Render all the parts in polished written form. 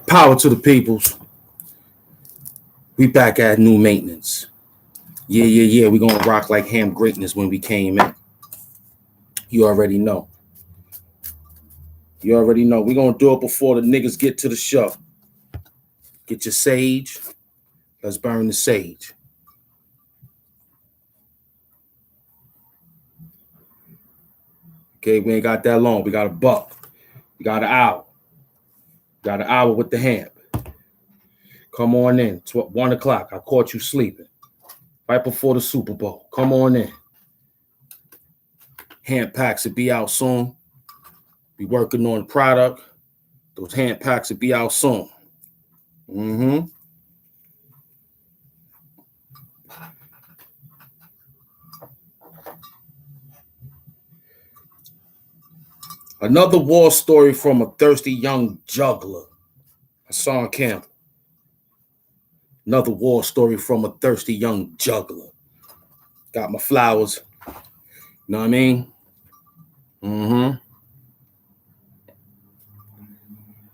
Power to the peoples. We back at new maintenance. Yeah. We gonna rock like HAMP greatness when we came in. You already know. We gonna do it before the niggas get to the show. Get your sage. Let's burn the sage. Okay, we ain't got that long. We got a buck. We got an hour. Got an hour with the HAMP. Come on in. 1 o'clock. I caught you sleeping. Right before the Super Bowl. Come on in. HAMP packs will be out soon. Be working on the product. Those HAMP packs will be out soon. Another war story from a thirsty young juggler, Hassan Campbell. Another war story from a thirsty young juggler. Got my flowers. You know what I mean?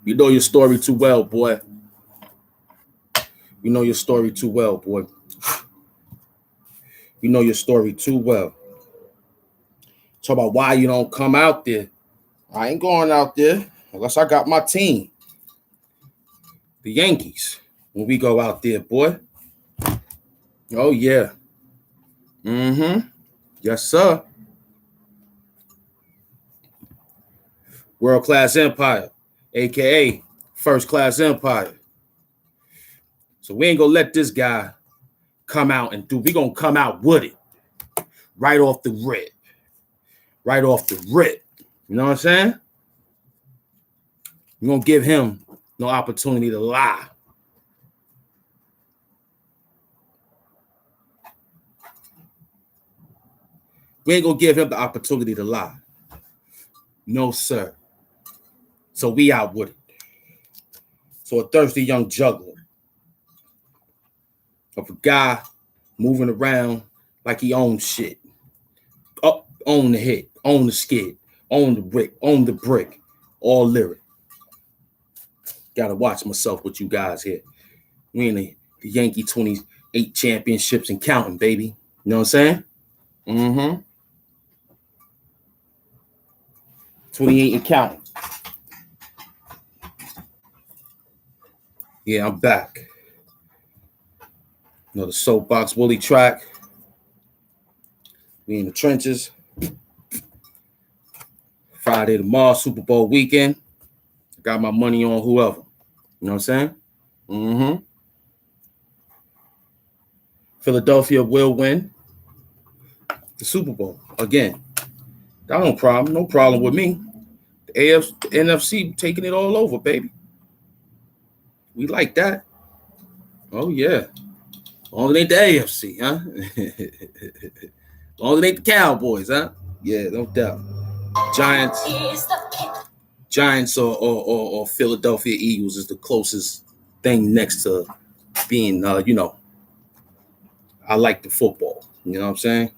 You know your story too well, boy. You know your story too well, boy. You know your story too well. Talk about why you don't come out there. I ain't going out there unless I got my team. The Yankees. When we go out there, boy. Oh, yeah. Yes, sir. World-class empire, a.k.a. first-class empire. So we ain't going to let this guy come out and do. We going to come out with it. Right off the rip. Right off the rip. You know what I'm saying? We're going to give him no opportunity to lie. We ain't going to give him the opportunity to lie. No, sir. So we out with it. So a thirsty young juggler of a guy moving around like he owns shit. Up, own the hit, own the skid, own the brick, all lyric. Gotta watch myself with you guys here. We in the Yankee 28 championships and counting, baby. You know what I'm saying? 28 and counting. Yeah, I'm back. You know, the soapbox Willie track. We in the trenches. Friday tomorrow, Super Bowl weekend. I got my money on whoever. You know what I'm saying? Philadelphia will win the Super Bowl again. That no problem with me. The NFC taking it all over, baby. We like that. Oh yeah. Long as it ain't the AFC, huh? Long as it ain't the Cowboys, huh? Yeah, no doubt. Giants or Philadelphia Eagles is the closest thing next to being, I like the football. You know what I'm saying?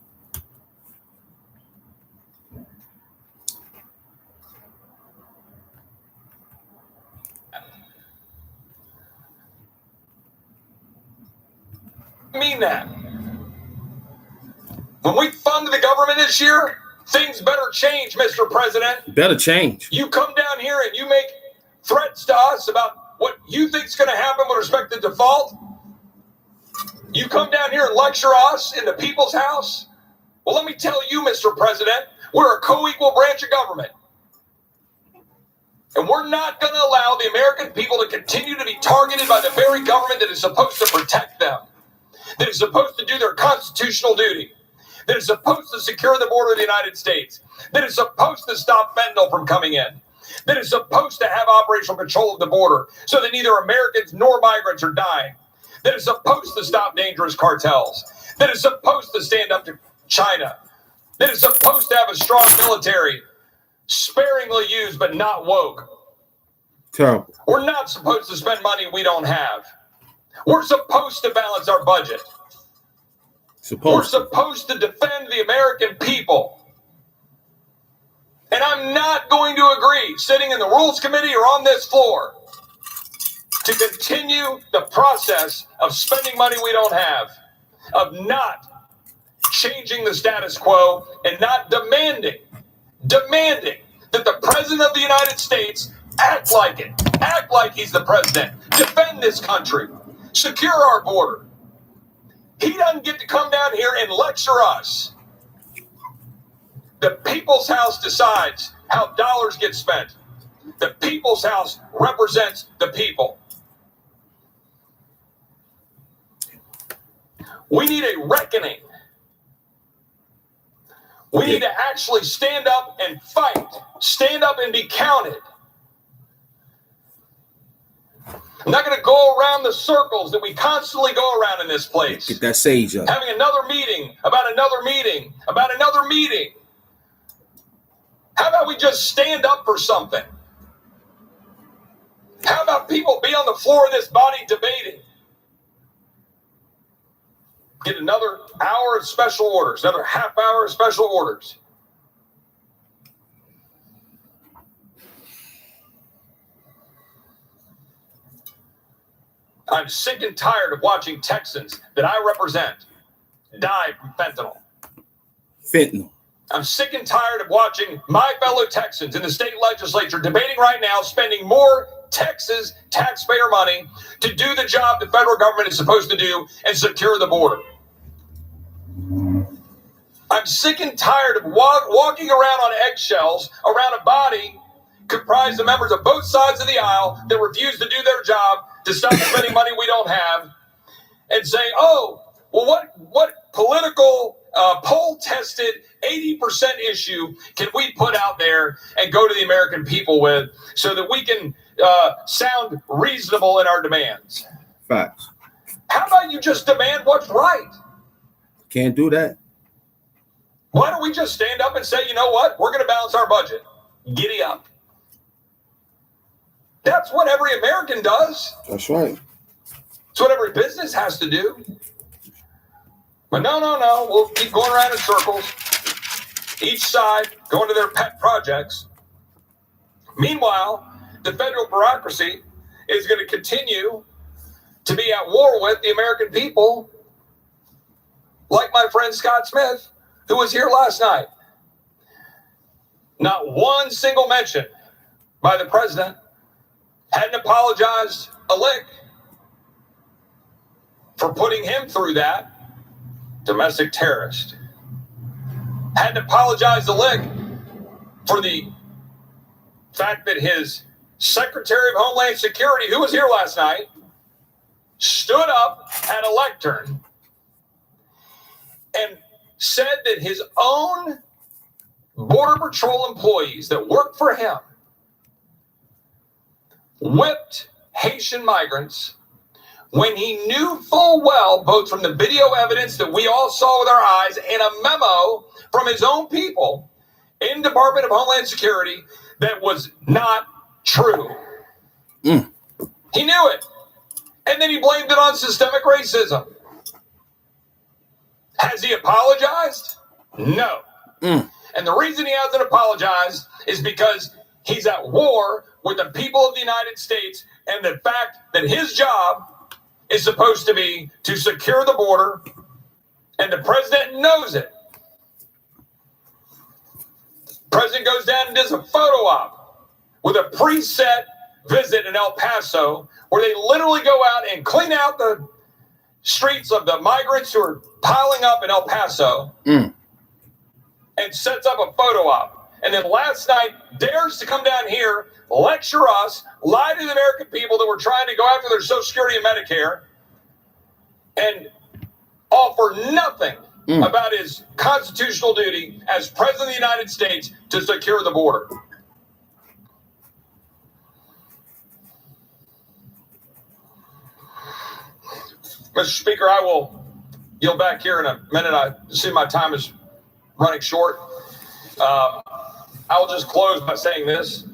I mean that. When we fund the government this year, things better change, Mr. President. Better change. You come down here and you make threats to us about what you think is going to happen with respect to default. You come down here and lecture us in the people's house. Well, let me tell you, Mr. President, we're a co-equal branch of government. And we're not going to allow the American people to continue to be targeted by the very government that is supposed to protect them, that is supposed to do their constitutional duty, that is supposed to secure the border of the United States, that is supposed to stop fentanyl from coming in, that is supposed to have operational control of the border so that neither Americans nor migrants are dying, that is supposed to stop dangerous cartels, that is supposed to stand up to China, that is supposed to have a strong military, sparingly used but not woke. Terrible. We're not supposed to spend money we don't have. We're supposed to balance our budget. We're supposed to defend the American people. And I'm not going to agree, sitting in the Rules Committee or on this floor, to continue the process of spending money we don't have, of not changing the status quo and not demanding that the President of the United States act like it, act like he's the president, defend this country, secure our border. He doesn't get to come down here and lecture us. The People's House decides how dollars get spent. The People's House represents the people. We need a reckoning. We need to actually stand up and fight, stand up and be counted. I'm not going to go around the circles that we constantly go around in this place. Get that sage up. Having another meeting about another meeting about another meeting. How about we just stand up for something? How about people be on the floor of this body debating? Get another hour of special orders, another half hour of special orders. I'm sick and tired of watching Texans that I represent die from fentanyl. Fentanyl. I'm sick and tired of watching my fellow Texans in the state legislature debating right now, spending more Texas taxpayer money to do the job the federal government is supposed to do and secure the border. I'm sick and tired of walking around on eggshells around a body comprised of members of both sides of the aisle that refuse to do their job, to stop spending money we don't have, and say, oh, well, what political poll-tested 80% issue can we put out there and go to the American people with so that we can sound reasonable in our demands? Facts. How about you just demand what's right? Can't do that. Why don't we just stand up and say, you know what? We're going to balance our budget. Giddy up. That's what every American does. That's right. It's what every business has to do. But no. We'll keep going around in circles. Each side going to their pet projects. Meanwhile, the federal bureaucracy is going to continue to be at war with the American people, like my friend Scott Smith, who was here last night. Not one single mention by the president. Hadn't apologized a lick for putting him through that. Domestic terrorist. Hadn't apologized a lick for the fact that his Secretary of Homeland Security, who was here last night, stood up at a lectern and said that his own Border Patrol employees that worked for him whipped Haitian migrants when he knew full well, both from the video evidence that we all saw with our eyes and a memo from his own people in Department of Homeland Security, that was not true. He knew it. And then he blamed it on systemic racism. Has he apologized? No. And the reason he hasn't apologized is because he's at war with the people of the United States and the fact that his job is supposed to be to secure the border, and the president knows it. President goes down and does a photo op with a preset visit in El Paso where they literally go out and clean out the streets of the migrants who are piling up in El Paso and sets up a photo op. And then last night dares to come down here, lecture us, lie to the American people that we're trying to go after their Social Security and Medicare, and offer nothing about his constitutional duty as President of the United States to secure the border. Mr. Speaker, I will yield back here in a minute. I see my time is running short. I will just close by saying this.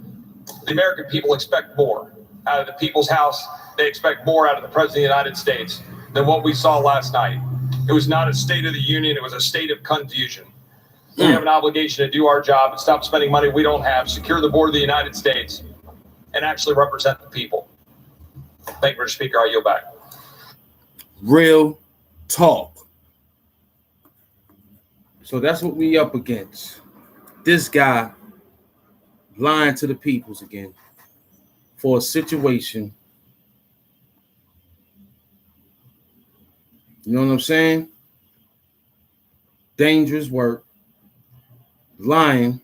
The American people expect more out of the People's House. They expect more out of the President of the United States than what we saw last night. It was not a State of the Union. It was a state of confusion. We have an obligation to do our job and stop spending money we don't have, secure the border of the United States, and actually represent the people. Thank you, Mr. Speaker. I yield back. Real talk. So that's what we up against. This guy lying to the peoples again for a situation. You know what I'm saying? Dangerous work. Lying.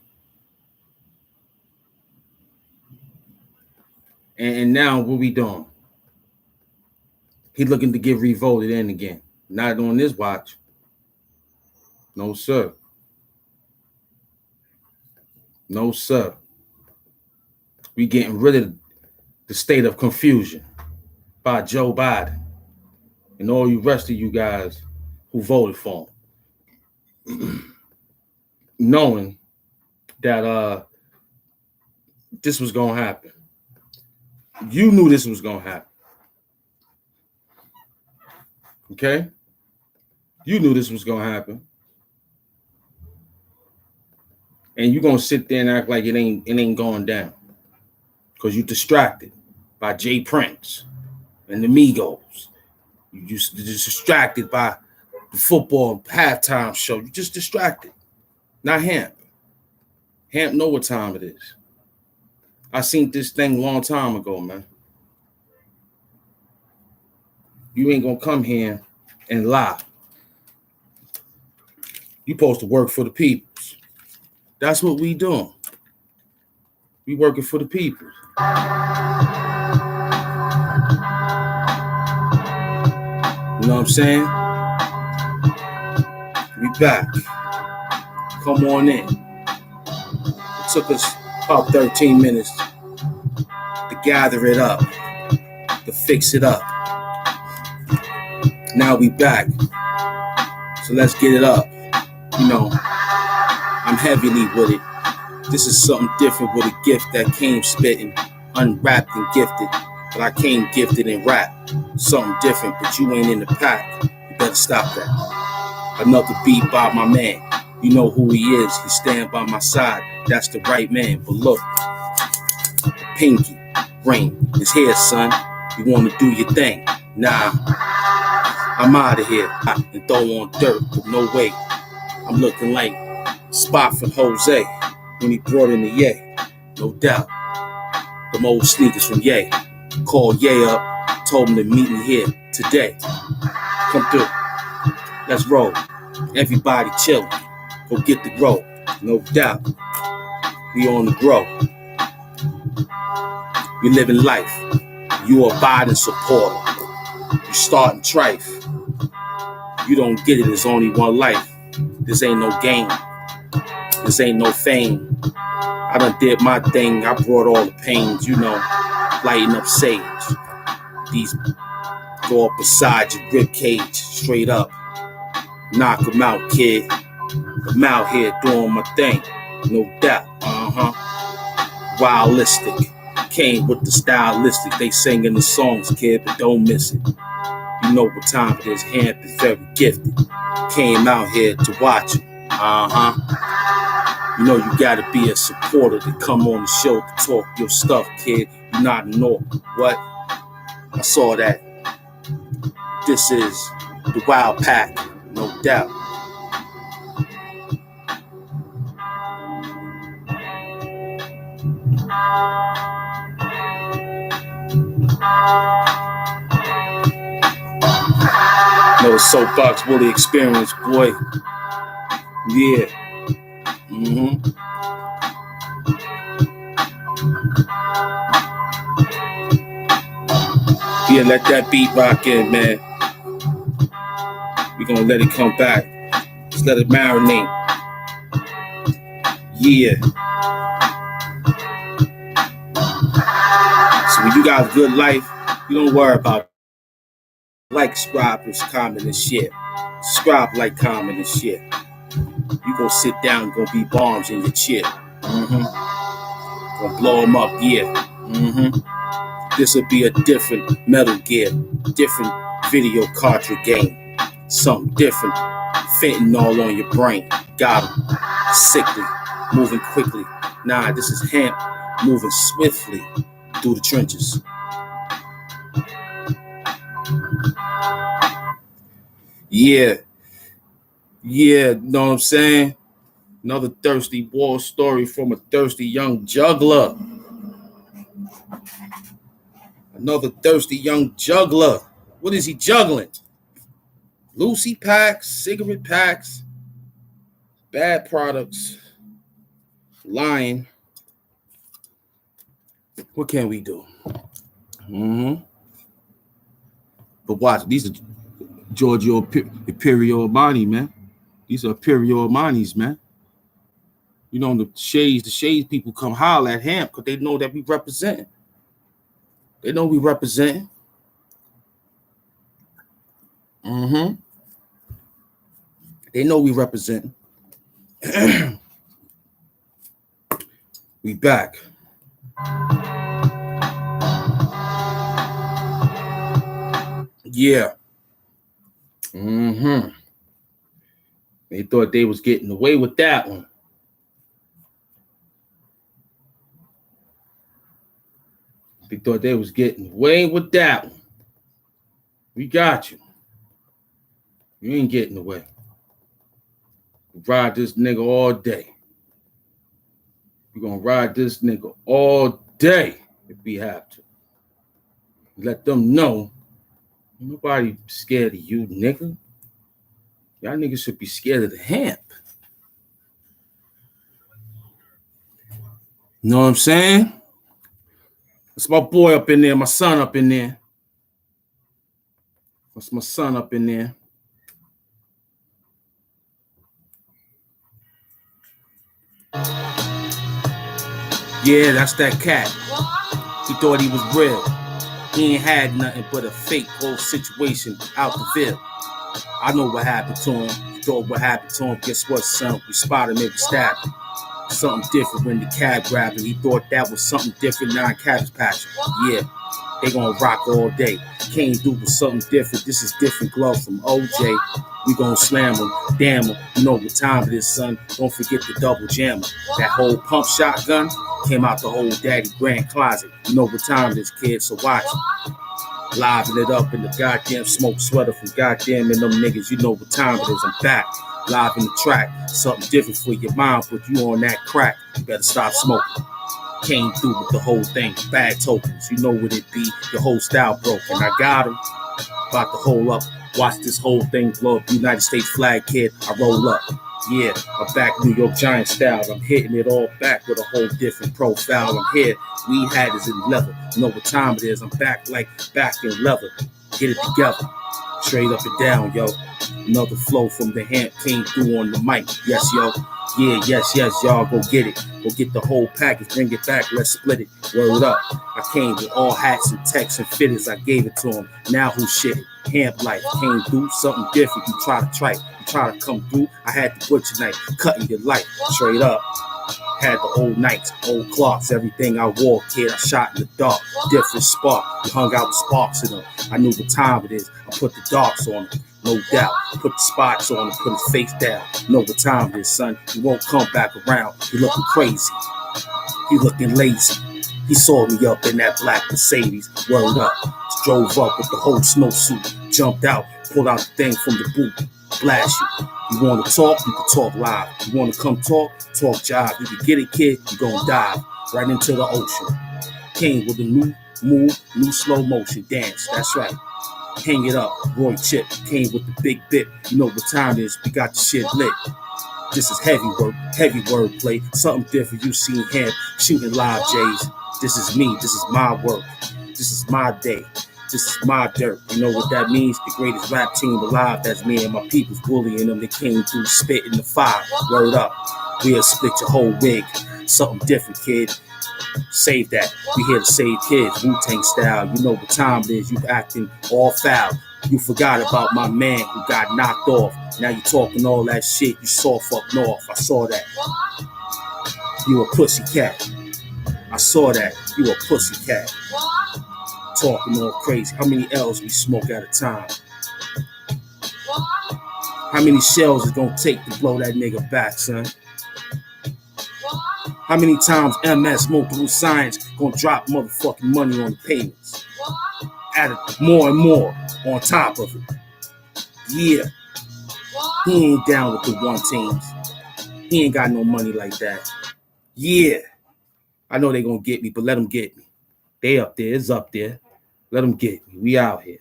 And now what we doing? He looking to get revoted in again. Not on this watch. No, sir. No, sir. We getting rid of the state of confusion by Joe Biden and all you rest of you guys who voted for him. Knowing that this was going to happen. You knew this was going to happen. Okay? You knew this was going to happen. And you're going to sit there and act like it ain't going down. Because you're distracted by Jay Prince and the Migos. You're just distracted by the football halftime show. You're just distracted. Not HAMP. HAMP know what time it is. I seen this thing a long time ago, man. You ain't going to come here and lie. You supposed to work for the peoples. That's what we doing. We working for the people. You know what I'm saying? We back. Come on in. It took us about 13 minutes to gather it up, to fix it up. Now we back. So let's get it up. You know, I'm heavily with it. This is something different with a gift that came spitting, unwrapped and gifted. But I came gifted and rap. Something different, but you ain't in the pack. You better stop that. Another beat by my man. You know who he is. He stand by my side. That's the right man. But look, the pinky ring is here, son. You want to do your thing? Nah, I'm out of here. And throw on dirt, but no way. I'm looking like Spot from Jose when he brought in the Ye. No doubt. Them old sneakers from Ye. Called Ye up, told him to meet me here today. Come through. Let's roll. Everybody chillin'. Go get the grow. No doubt. We on the grow. We living life. You a Biden supporter. You starting trife. You don't get it. There's only one life. This ain't no game. This ain't no fame. I done did my thing. I brought all the pains, you know, lighting up sage. These go up beside your rib cage, straight up. Knock them out, kid. I'm out here doing my thing, no doubt. Wildistic. Came with the stylistic. They singing the songs, kid, but don't miss it. You know what time it is. HAMP is very gifted. Came out here to watch it. You know you gotta be a supporter to come on the show to talk your stuff, kid. You not know what? I saw that. This is the Wild Pack, no doubt. No, the Soapbox Willie experience, boy. Yeah. Yeah, let that beat rock in, man. We're gonna let it come back. Just let it marinate. Yeah. So when you got a good life, you don't worry about it. Like, subscribe, is comment, and share. Subscribe, like, comment, and share. You gonna sit down, gonna be bombs in your chair. Gonna blow them up, yeah. This'll be a different Metal Gear, different video cartridge game. Something different, fentanyl on your brain. Got him. Sickly. Moving quickly. Nah, this is HAMP. Moving swiftly through the trenches. Yeah. Yeah, know what I'm saying? Another thirsty war story from a thirsty young juggler. Another thirsty young juggler. What is he juggling? Lucy packs, cigarette packs, bad products, lying. What can we do? But watch, these are Giorgio Imperial Armani, man. These are Imperial Armanis, man. You know, the shades people come holler at HAMP because they know that we represent. They know we represent. They know we represent. We back. Yeah. They thought they was getting away with that one. They thought they was getting away with that one. We got you. You ain't getting away. We ride this nigga all day. We're gonna ride this nigga all day if we have to. Let them know nobody scared of you, nigga. Y'all niggas should be scared of the HAMP. You know what I'm saying? That's my boy up in there, my son up in there. That's my son up in there. Yeah, that's that cat. He thought he was real. He ain't had nothing but a fake whole situation out the Ville. I know what happened to him. He thought what happened to him. Guess what, son? We spotted him, we stabbed him. Something different when the cab grabbed him. He thought that was something different. Now Cabbage Patch. Yeah, they gonna rock all day. Came through with something different. This is different glove from OJ. We gonna slam him, damn him. You know what time it is, son. Don't forget the double jammer. That whole pump shotgun came out the whole daddy grand closet. You know what time it is, kid, so watch it. Living it up in the goddamn smoke sweater from goddamn and them niggas. You know what time it is. I'm back. Live in the track. Something different for your mind. Put you on that crack. You better stop smoking. Came through with the whole thing. Bad tokens. You know what it be. Your whole style broken. I got him. About to hold up. Watch this whole thing blow up. United States flag, kid. I roll up. Yeah, I'm back New York Giant style. I'm hitting it all back with a whole different profile. I'm here. We had is in leather. You know what time it is. I'm back like back in leather. Get it together. Straight up and down, yo. Another flow from the HAMP came through on the mic. Yes, yo. Yeah, yes, y'all. Go get it. Go get the whole package. Bring it back. Let's split it. Word up. I came with all hats and techs and fitters. I gave it to him. Now who shit it? HAMP life came through. Something different. You try to tripe. You try to come through. I had the butcher knife. Cutting your life. Straight up. Had the old nights, old clocks, everything I wore, kid. I shot in the dark, different spark. We hung out with sparks in them. I knew what time it is. I put the darks on him, no doubt. Put the spots on him, put his face down. Know what time it is, son. He won't come back around. He looking crazy. He looking lazy. He saw me up in that black Mercedes. Word up. Drove up with the whole snowsuit. Jumped out, pulled out the thing from the boot. Blast you. You want to talk? You can talk live. You want to come talk? Talk jive. You can get it, kid. You gonna dive right into the ocean. Came with a new move, new slow motion dance. That's right. Hang it up. Roy Chip came with the big bit. You know what time it is. We got the shit lit. This is heavy work, heavy wordplay. Something different. You seen him shooting live J's. This is me. This is my work. This is my day. This is my dirt. You know what that means? The greatest rap team alive. That's me and my people's bullying them. They came through spitting the fire. Word up. We'll split your whole wig. Something different, kid. Save that. We here to save kids. Wu-Tang style. You know what time it is. You acting all foul. You forgot about my man who got knocked off. Now you talking all that shit. You soft up north. I saw that. You a pussy cat. I saw that. You a pussy cat. Talking all crazy. How many L's we smoke at a time? How many shells is gonna take to blow that nigga back, son? How many times MS, multiple science, gonna drop motherfucking money on the payments? Add more and more on top of it. Yeah. He ain't down with the one teams. He ain't got no money like that. Yeah. I know they gonna get me, but let them get me. They up there. It's up there. Let them get me. We out here.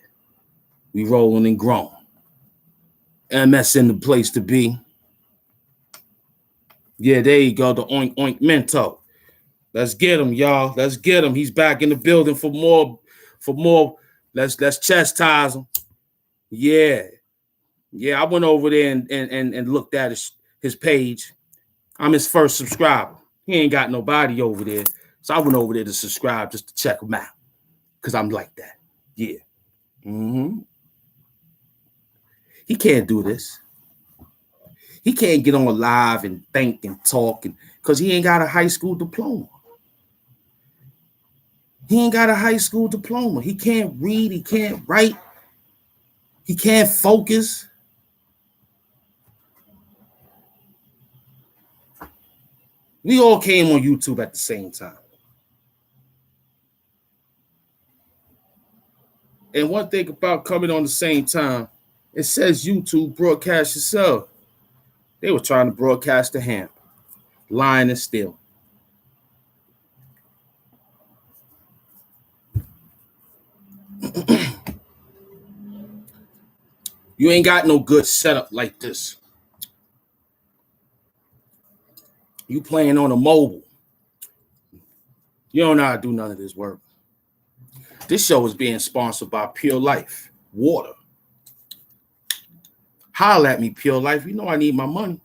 We rolling and growing. MS in the place to be. Yeah, there you go. The oink oink mento. Let's get him, y'all. Let's get him. He's back in the building for more. Let's chastise him. Yeah. Yeah, I went over there and looked at his page. I'm his first subscriber. He ain't got nobody over there. So I went over there to subscribe just to check him out. Because I'm like that. Yeah. Mm-hmm. He can't do this. He can't get on live and think and talk because he ain't got a high school diploma. He ain't got a high school diploma. He can't read. He can't write. He can't focus. We all came on YouTube at the same time. And one thing about coming on the same time, it says YouTube broadcast yourself. They were trying to broadcast the HAMP. Lying and stealing. You ain't got no good setup like this. You playing on a mobile. You don't know how to do none of this work. This show is being sponsored by Pure Life Water. Holler at me, Pure Life. You know I need my money.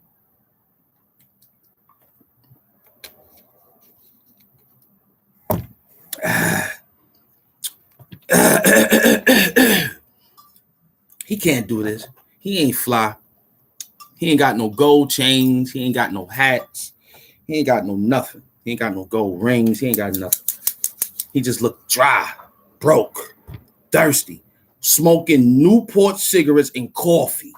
He can't do this. He ain't fly. He ain't got no gold chains. He ain't got no hats. He ain't got no nothing. He ain't got no gold rings. He ain't got nothing. He just looked dry, broke, thirsty, smoking Newport cigarettes and coffee.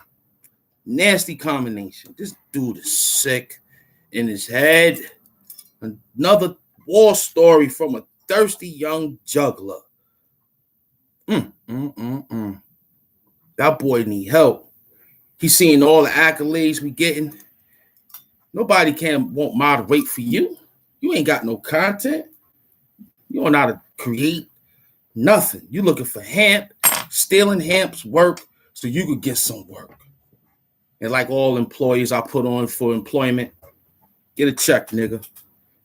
Nasty combination. This dude is sick in his head. Another war story from a thirsty young juggler. That boy need help. He's seeing all the accolades we getting. Nobody won't moderate for you. You ain't got no content. You don't know how to create nothing. You looking for HAMP, stealing HAMP's work so you could get some work. And like all employees I put on for employment, get a check, nigga.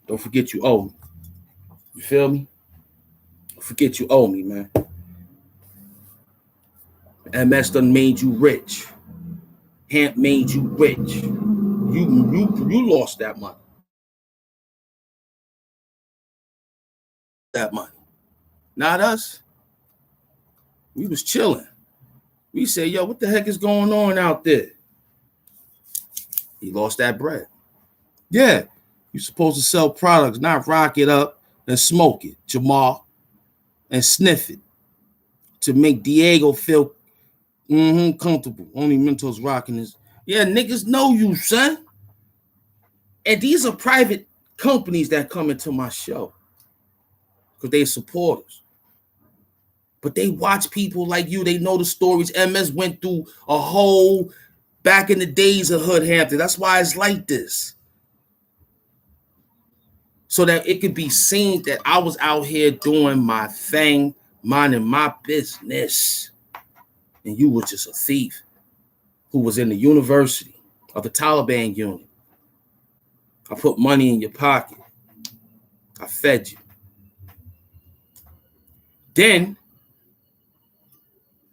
Don't forget you owe me. You feel me? Don't forget you owe me, man. MS done made you rich. HAMP made you rich. You lost that money. That money. Not us. We was chilling. We say, yo, what the heck is going on out there? He lost that bread. Yeah. You're supposed to sell products, not rock it up and smoke it, Jamal, and sniff it to make Diego feel comfortable. Only Mentos rocking this. Yeah, niggas know you, son. And these are private companies that come into my show because they're supporters. But they watch people like you. They know the stories. MS went through a whole back in the days of Hood Hampton. That's why it's like this. So that it could be seen that I was out here doing my thing, minding my business. And you were just a thief who was in the university of the Taliban unit. I put money in your pocket. I fed you. Then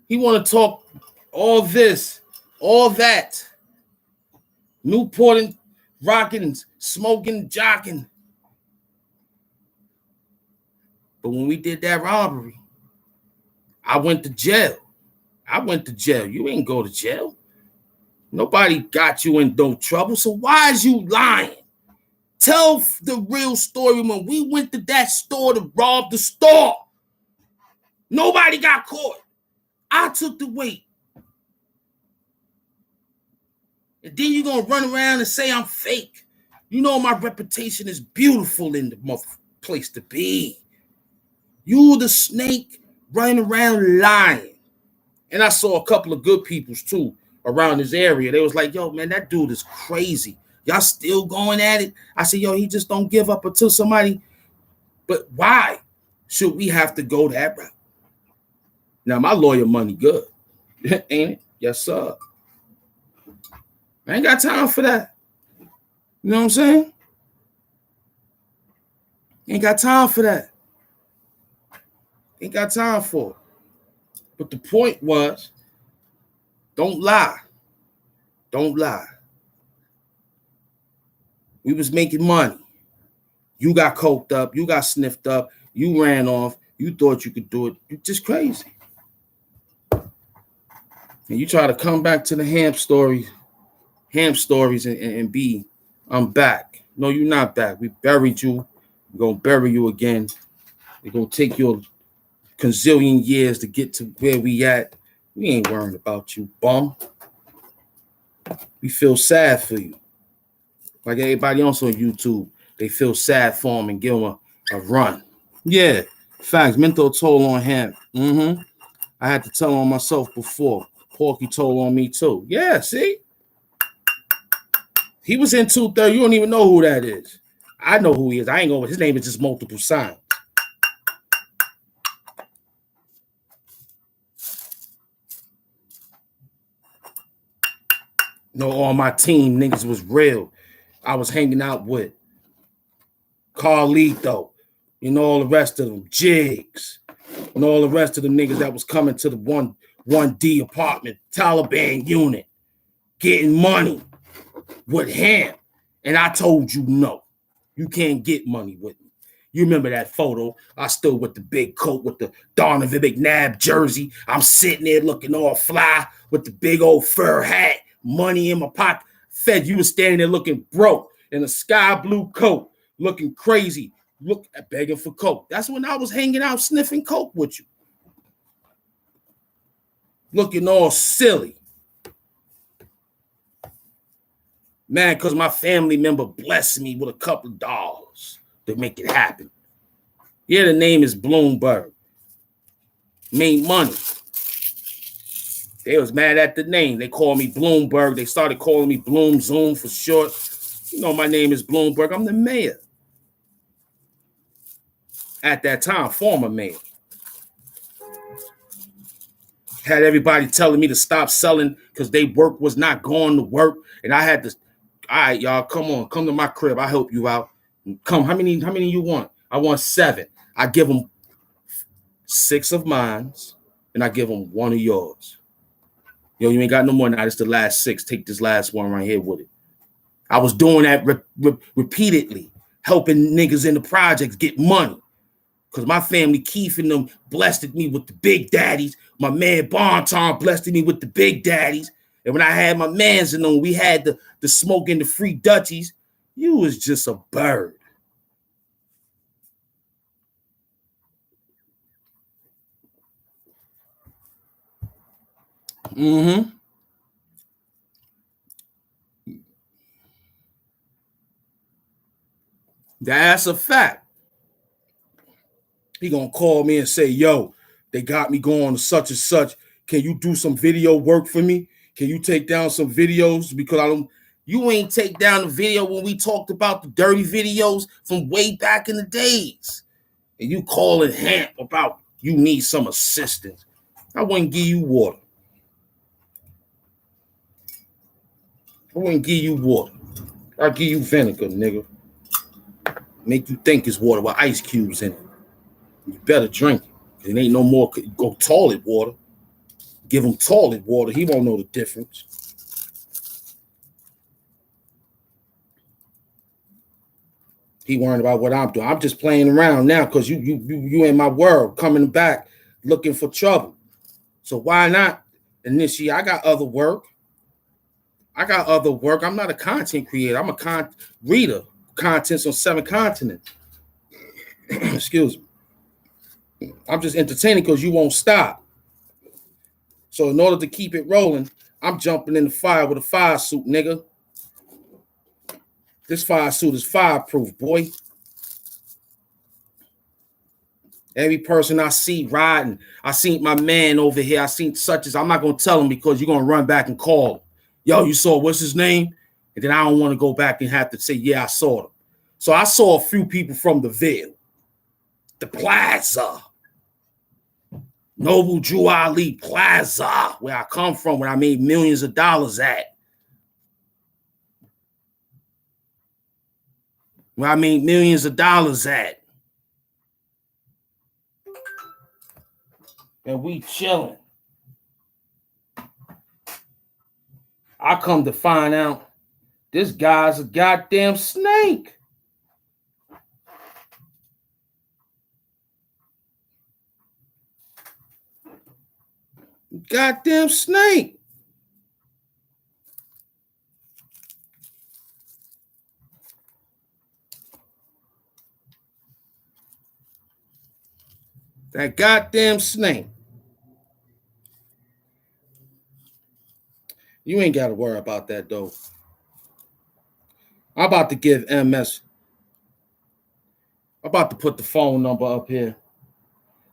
he want to talk all this, all that. Newport and rocking, smoking, jocking. But when we did that robbery, I went to jail. You ain't go to jail. Nobody got you in no trouble. So why is you lying? Tell the real story. When we went to that store to rob the store, nobody got caught. I took the weight. And then you're going to run around and say I'm fake. You know my reputation is beautiful in the place to be. You the snake running around lying. And I saw a couple of good peoples too around this area. They was like, yo, man, that dude is crazy. Y'all still going at it? I said, yo, he just don't give up until somebody. But why should we have to go that route? Now, my lawyer money good. Ain't it? Yes, sir. I ain't got time for that. You know what I'm saying? Ain't got time for that. Ain't got time for it. But the point was, don't lie. Don't lie. We was making money. You got coked up. You got sniffed up. You ran off. You thought you could do it. You're just crazy. And you try to come back to the HAMP stories and be, I'm back. No, you're not back. We buried you. We're going to bury you again. We're going to take your gazillion years to get to where we at. We ain't worrying about you, bum. We feel sad for you. Like everybody else on YouTube, they feel sad for him and give him a run. Yeah, facts. Mental toll on him. I had to tell on myself before. Porky told on me too. Yeah, see? He was in 230. You don't even know who that is. I know who he is. I ain't going. His name is just multiple signs. No, all my team niggas was real. I was hanging out with Carlito, you know, all the rest of them, Jigs, and all the rest of them niggas that was coming to the 1D apartment, Taliban unit, getting money with him. And I told you, no, you can't get money with me. You remember that photo? I stood with the big coat with the Donovan McNabb jersey. I'm sitting there looking all fly with the big old fur hat, money in my pocket. Fed, you was standing there looking broke in a sky blue coat, looking crazy, begging for coke. That's when I was hanging out sniffing coke with you. Looking all silly. Man, because my family member blessed me with a couple of dollars to make it happen. Yeah, the name is Bloomberg. Made money. They was mad at the name. They called me Bloomberg. They started calling me Bloom Zoom for short. You know my name is Bloomberg. I'm the mayor. At that time, former mayor. Had everybody telling me to stop selling because they work was not going to work. And I had to, all right, y'all, come on. Come to my crib. I'll help you out. Come, how many you want? I want 7. I give them 6 of mine, and I give them 1 of yours. Yo, you ain't got no more now. It's the last 6. Take this last one right here with it. I was doing that repeatedly, helping niggas in the projects get money. Because my family, Keith and them, blessed me with the big daddies. My man Bonton blessed me with the big daddies. And when I had my mans in them, we had the smoke and the free Dutchies. You was just a bird. That's a fact. He gonna call me and say, yo, they got me going to such and such. Can you do some video work for me? Can you take down some videos? Because you ain't take down the video when we talked about the dirty videos from way back in the days. And you calling HAMP about you need some assistance. I wouldn't give you water. I'd give you vinegar, nigga. Make you think it's water with ice cubes in it. You better drink it. It ain't no more go toilet water. Give him toilet water. He won't know the difference. He worrying about what I'm doing. I'm just playing around now because you in my world, coming back looking for trouble. So why not initiate? I got other work. I'm not a content creator. I'm a reader. Contents on 7 continents. Excuse me. I'm just entertaining because you won't stop. So in order to keep it rolling, I'm jumping in the fire with a fire suit, nigga. This fire suit is fireproof, boy. Every person I see riding, I seen my man over here. I seen such as, I'm not going to tell him because you're going to run back and call him. Yo, you saw what's his name? And then I don't want to go back and have to say, yeah, I saw them. So I saw a few people from the Ville, the Plaza, Noble Drew Ali Plaza, where I come from, where I made millions of dollars at. Where I made millions of dollars at. And we chilling. I come to find out this guy's a goddamn snake. Goddamn snake. That goddamn snake. You ain't got to worry about that, though. I'm about to give MS. I'm about to put the phone number up here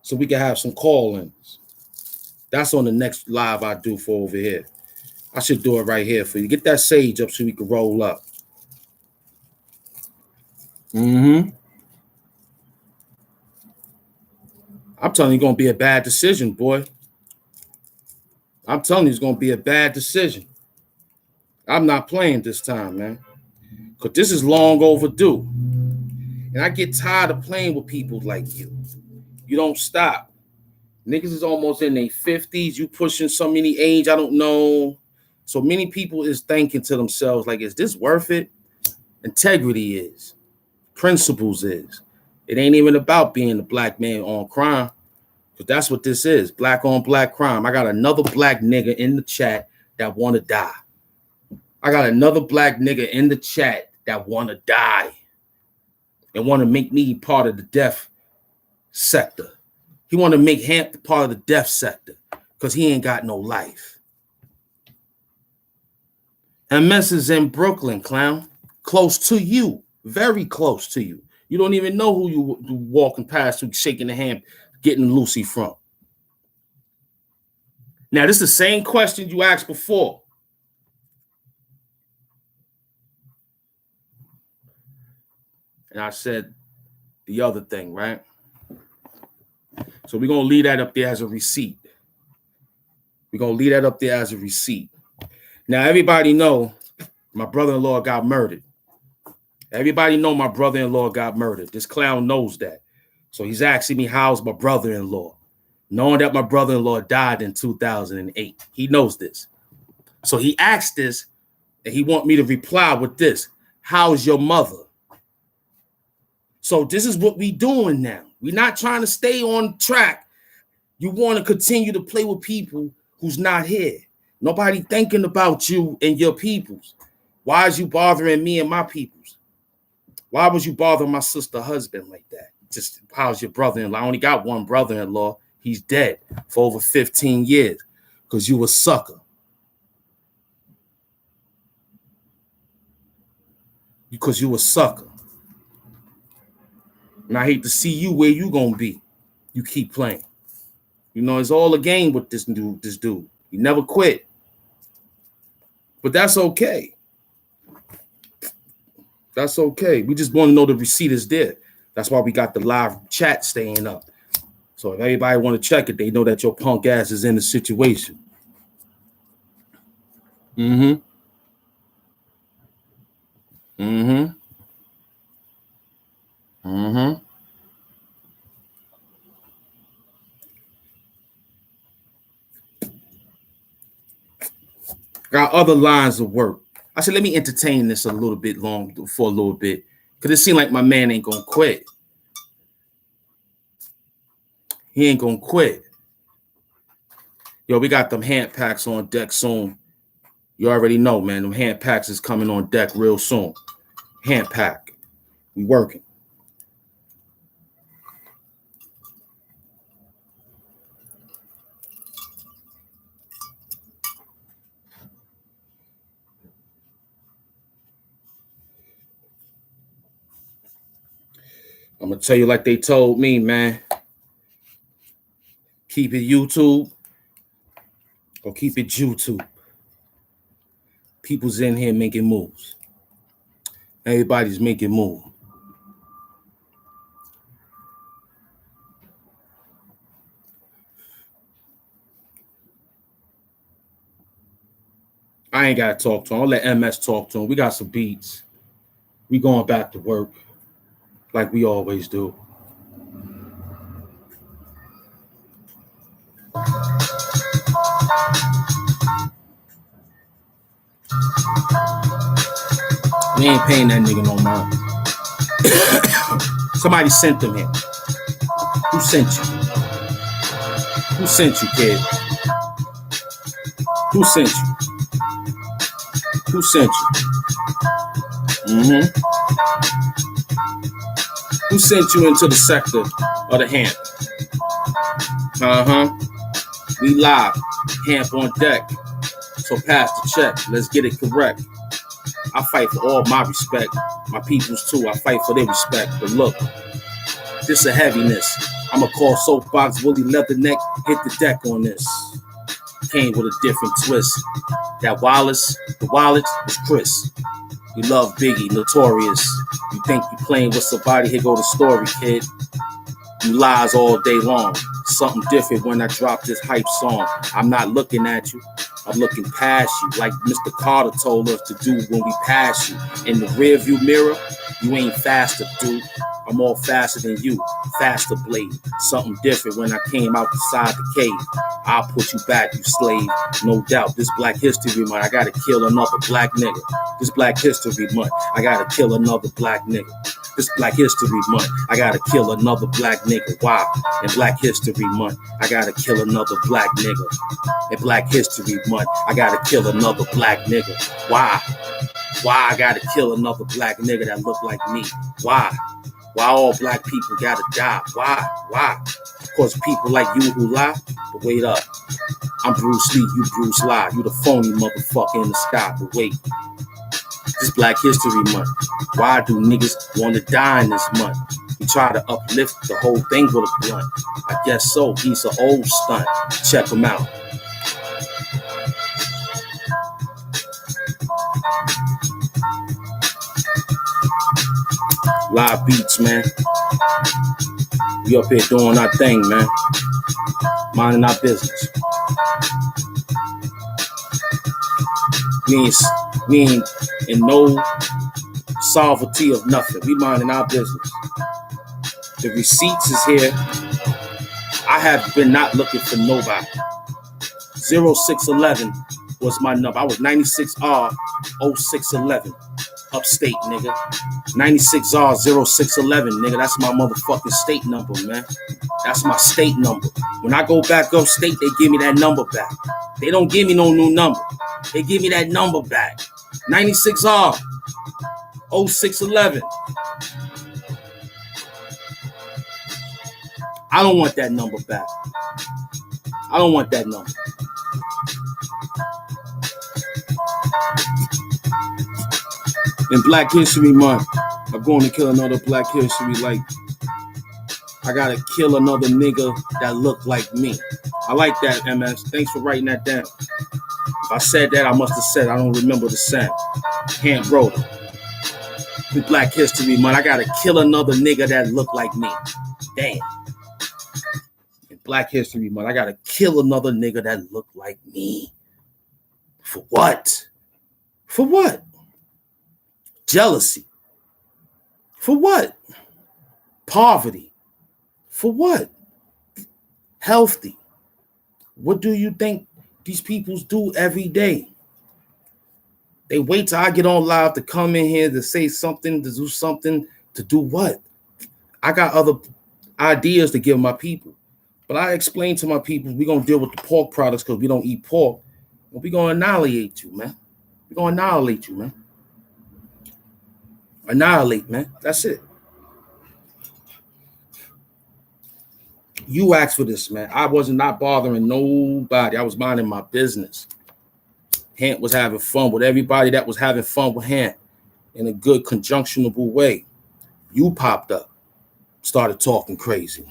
so we can have some call-ins. That's on the next live I do for over here. I should do it right here for you. Get that sage up so we can roll up. I'm telling you, it's going to be a bad decision, boy. I'm telling you, it's going to be a bad decision. I'm not playing this time, man. Because this is long overdue. And I get tired of playing with people like you. You don't stop. Niggas is almost in their 50s. You pushing so many age, I don't know. So many people is thinking to themselves, like, is this worth it? Integrity is. Principles is. It ain't even about being a black man on crime. Because that's what this is. Black on black crime. I got another black nigga in the chat that want to die. I got another black nigga in the chat that want to die and want to make me part of the death sector. He want to make HAMP part of the death sector because he ain't got no life. MS is in Brooklyn, clown. Close to you. Very close to you. You don't even know who you walking past, who shaking the hand, getting Lucy from. Now, this is the same question you asked before. And I said the other thing, right? So we're going to leave that up there as a receipt. We're going to leave that up there as a receipt. Now, everybody know my brother-in-law got murdered. Everybody know my brother-in-law got murdered. This clown knows that. So he's asking me, how's my brother-in-law? Knowing that my brother-in-law died in 2008. He knows this. So he asked this, and he want me to reply with this. How's your mother? So this is what we doing now. We're not trying to stay on track. You want to continue to play with people who's not here. Nobody thinking about you and your peoples. Why is you bothering me and my peoples? Why was you bothering my sister husband like that? Just how's your brother-in-law? I only got one brother-in-law. He's dead for over 15 years because you a sucker. Because you a sucker. And I hate to see you where you gonna be. You keep playing. You know, it's all a game with this dude. He never quit. But that's okay. That's okay. We just want to know the receipt is there. That's why we got the live chat staying up. So if everybody want to check it, they know that your punk ass is in the situation. Got other lines of work. I said, let me entertain this a little bit long for a little bit. Because it seemed like my man ain't going to quit. He ain't going to quit. Yo, we got them HAMP packs on deck soon. You already know, man. Them HAMP packs is coming on deck real soon. HAMP pack. We working. I'm gonna tell you like they told me, man. Keep it YouTube or keep it YouTube. People's in here making moves. Everybody's making moves. I ain't gotta talk to him. I'll let MS talk to him. We got some beats. We going back to work like we always do. We ain't paying that nigga no mind. Somebody sent them here. Who sent you? Who sent you, kid? Who sent you? Who sent you? Who sent you into the sector of the HAMP? We live. HAMP on deck. So pass the check. Let's get it correct. I fight for all my respect. My peoples too. I fight for their respect. But look, this a heaviness. I'ma call Soapbox Willie Leatherneck. Hit the deck on this. Came with a different twist. That Wallace, the wallet was Chris. You love Biggie, Notorious. You think you playing with somebody, here go the story, kid. You lies all day long. Something different when I drop this hype song. I'm not looking at you. I'm looking past you like Mr. Carter told us to do when we pass you. In the rearview mirror, you ain't faster, dude. I'm more faster than you. Faster blade. Something different when I came out the side the cave. I'll put you back, you slave. No doubt, this Black History Month, I gotta kill another black nigga. This Black History Month, I gotta kill another black nigga. This Black History Month, I gotta kill another black nigga. Why? In Black History Month, I gotta kill another black nigga. In Black History Month, I gotta kill another black nigga. Why? Why I gotta kill another black nigga that look like me? Why? Why all black people gotta die? Why? Why? Of course, people like you who lie. But wait up. I'm Bruce Lee, you Bruce Lie. You the phony motherfucker in the sky. But wait. This Black History Month. Why do niggas want to die in this month? We try to uplift the whole thing with a blunt. I guess so. He's an old stunt. Check him out. Live beats, man. We up here doing our thing, man. Minding our business. We ain't in no sovereignty of nothing. We minding our business. The receipts is here. I have been not looking for nobody. 0611 was my number. I was 96R 0611. Upstate, nigga. 96R 0611, nigga. That's my motherfucking state number, man. That's my state number. When I go back upstate, they give me that number back. They don't give me no new number. They give me that number back. 96R 0611. I don't want that number back. I don't want that number. In Black History Month, I'm going to kill another Black History like I gotta kill another nigga that look like me. I like that, MS. Thanks for writing that down. If I said that, I must have said I don't remember the sound. HAMP wrote it. In Black History Month, I gotta kill another nigga that look like me. Damn. In Black History Month, I gotta kill another nigga that look like me. For what? For what? Jealousy. For what? Poverty. For what? Healthy. What do you think these peoples do every day? They wait till I get on live to come in here to say something, to do something, to do what? I got other ideas to give my people. But I explain to my people, we're going to deal with the pork products because we don't eat pork. And we're going to annihilate you, man. We're going to annihilate you, man. Annihilate, man. That's it. You asked for this, man. I was not bothering nobody. I was minding my business. HAMP was having fun with everybody that was having fun with HAMP in a good conjunctionable way. You popped up. started talking crazy.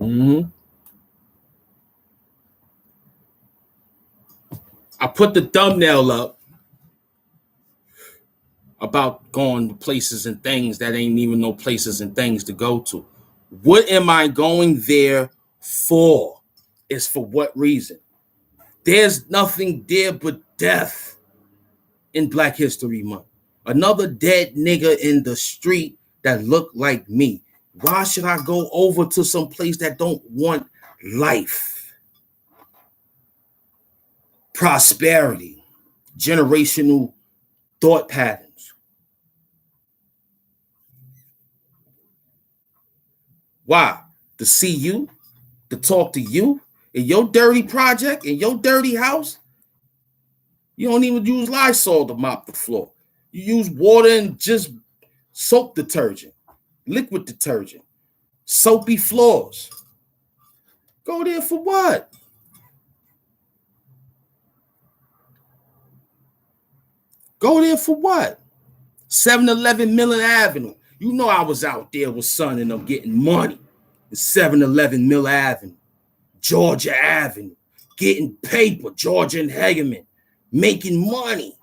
Mm-hmm. I put the thumbnail up about going to places and things that ain't even no places and things to go to. What am I going there for? It's for what reason? There's nothing there but death in Black History Month. Another dead nigga in the street that look like me. Why should I go over to some place that don't want life, prosperity, generational thought patterns? Why? To see you, to talk to you in your dirty project, in your dirty house? You don't even use Lysol to mop the floor. You use water and just soap detergent, liquid detergent, soapy floors. Go there for what? Go there for what? 7-Eleven Millen Avenue. You know I was out there with Son and them getting money. 7-Eleven Mill Avenue, Georgia Avenue, getting paper, Georgia and Hegeman, making money.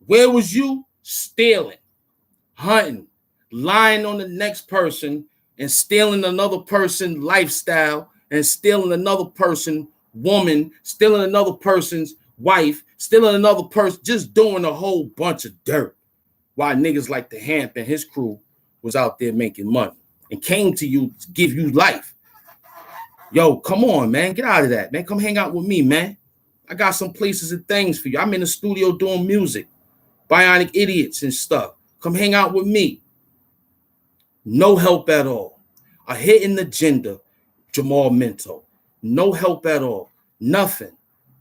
Where was you? Stealing, hunting, lying on the next person and stealing another person's lifestyle and stealing another person's woman, stealing another person's wife, stealing another person, just doing a whole bunch of dirt while niggas like the HAMP and his crew was out there making money and came to you to give you life. Yo, come on, man. Get out of that, man. Come hang out with me, man. I got some places and things for you. I'm in the studio doing music, Bionic Idiots and stuff. Come hang out with me. No help at all. A hidden agenda, Jamal Minto. No help at all. Nothing.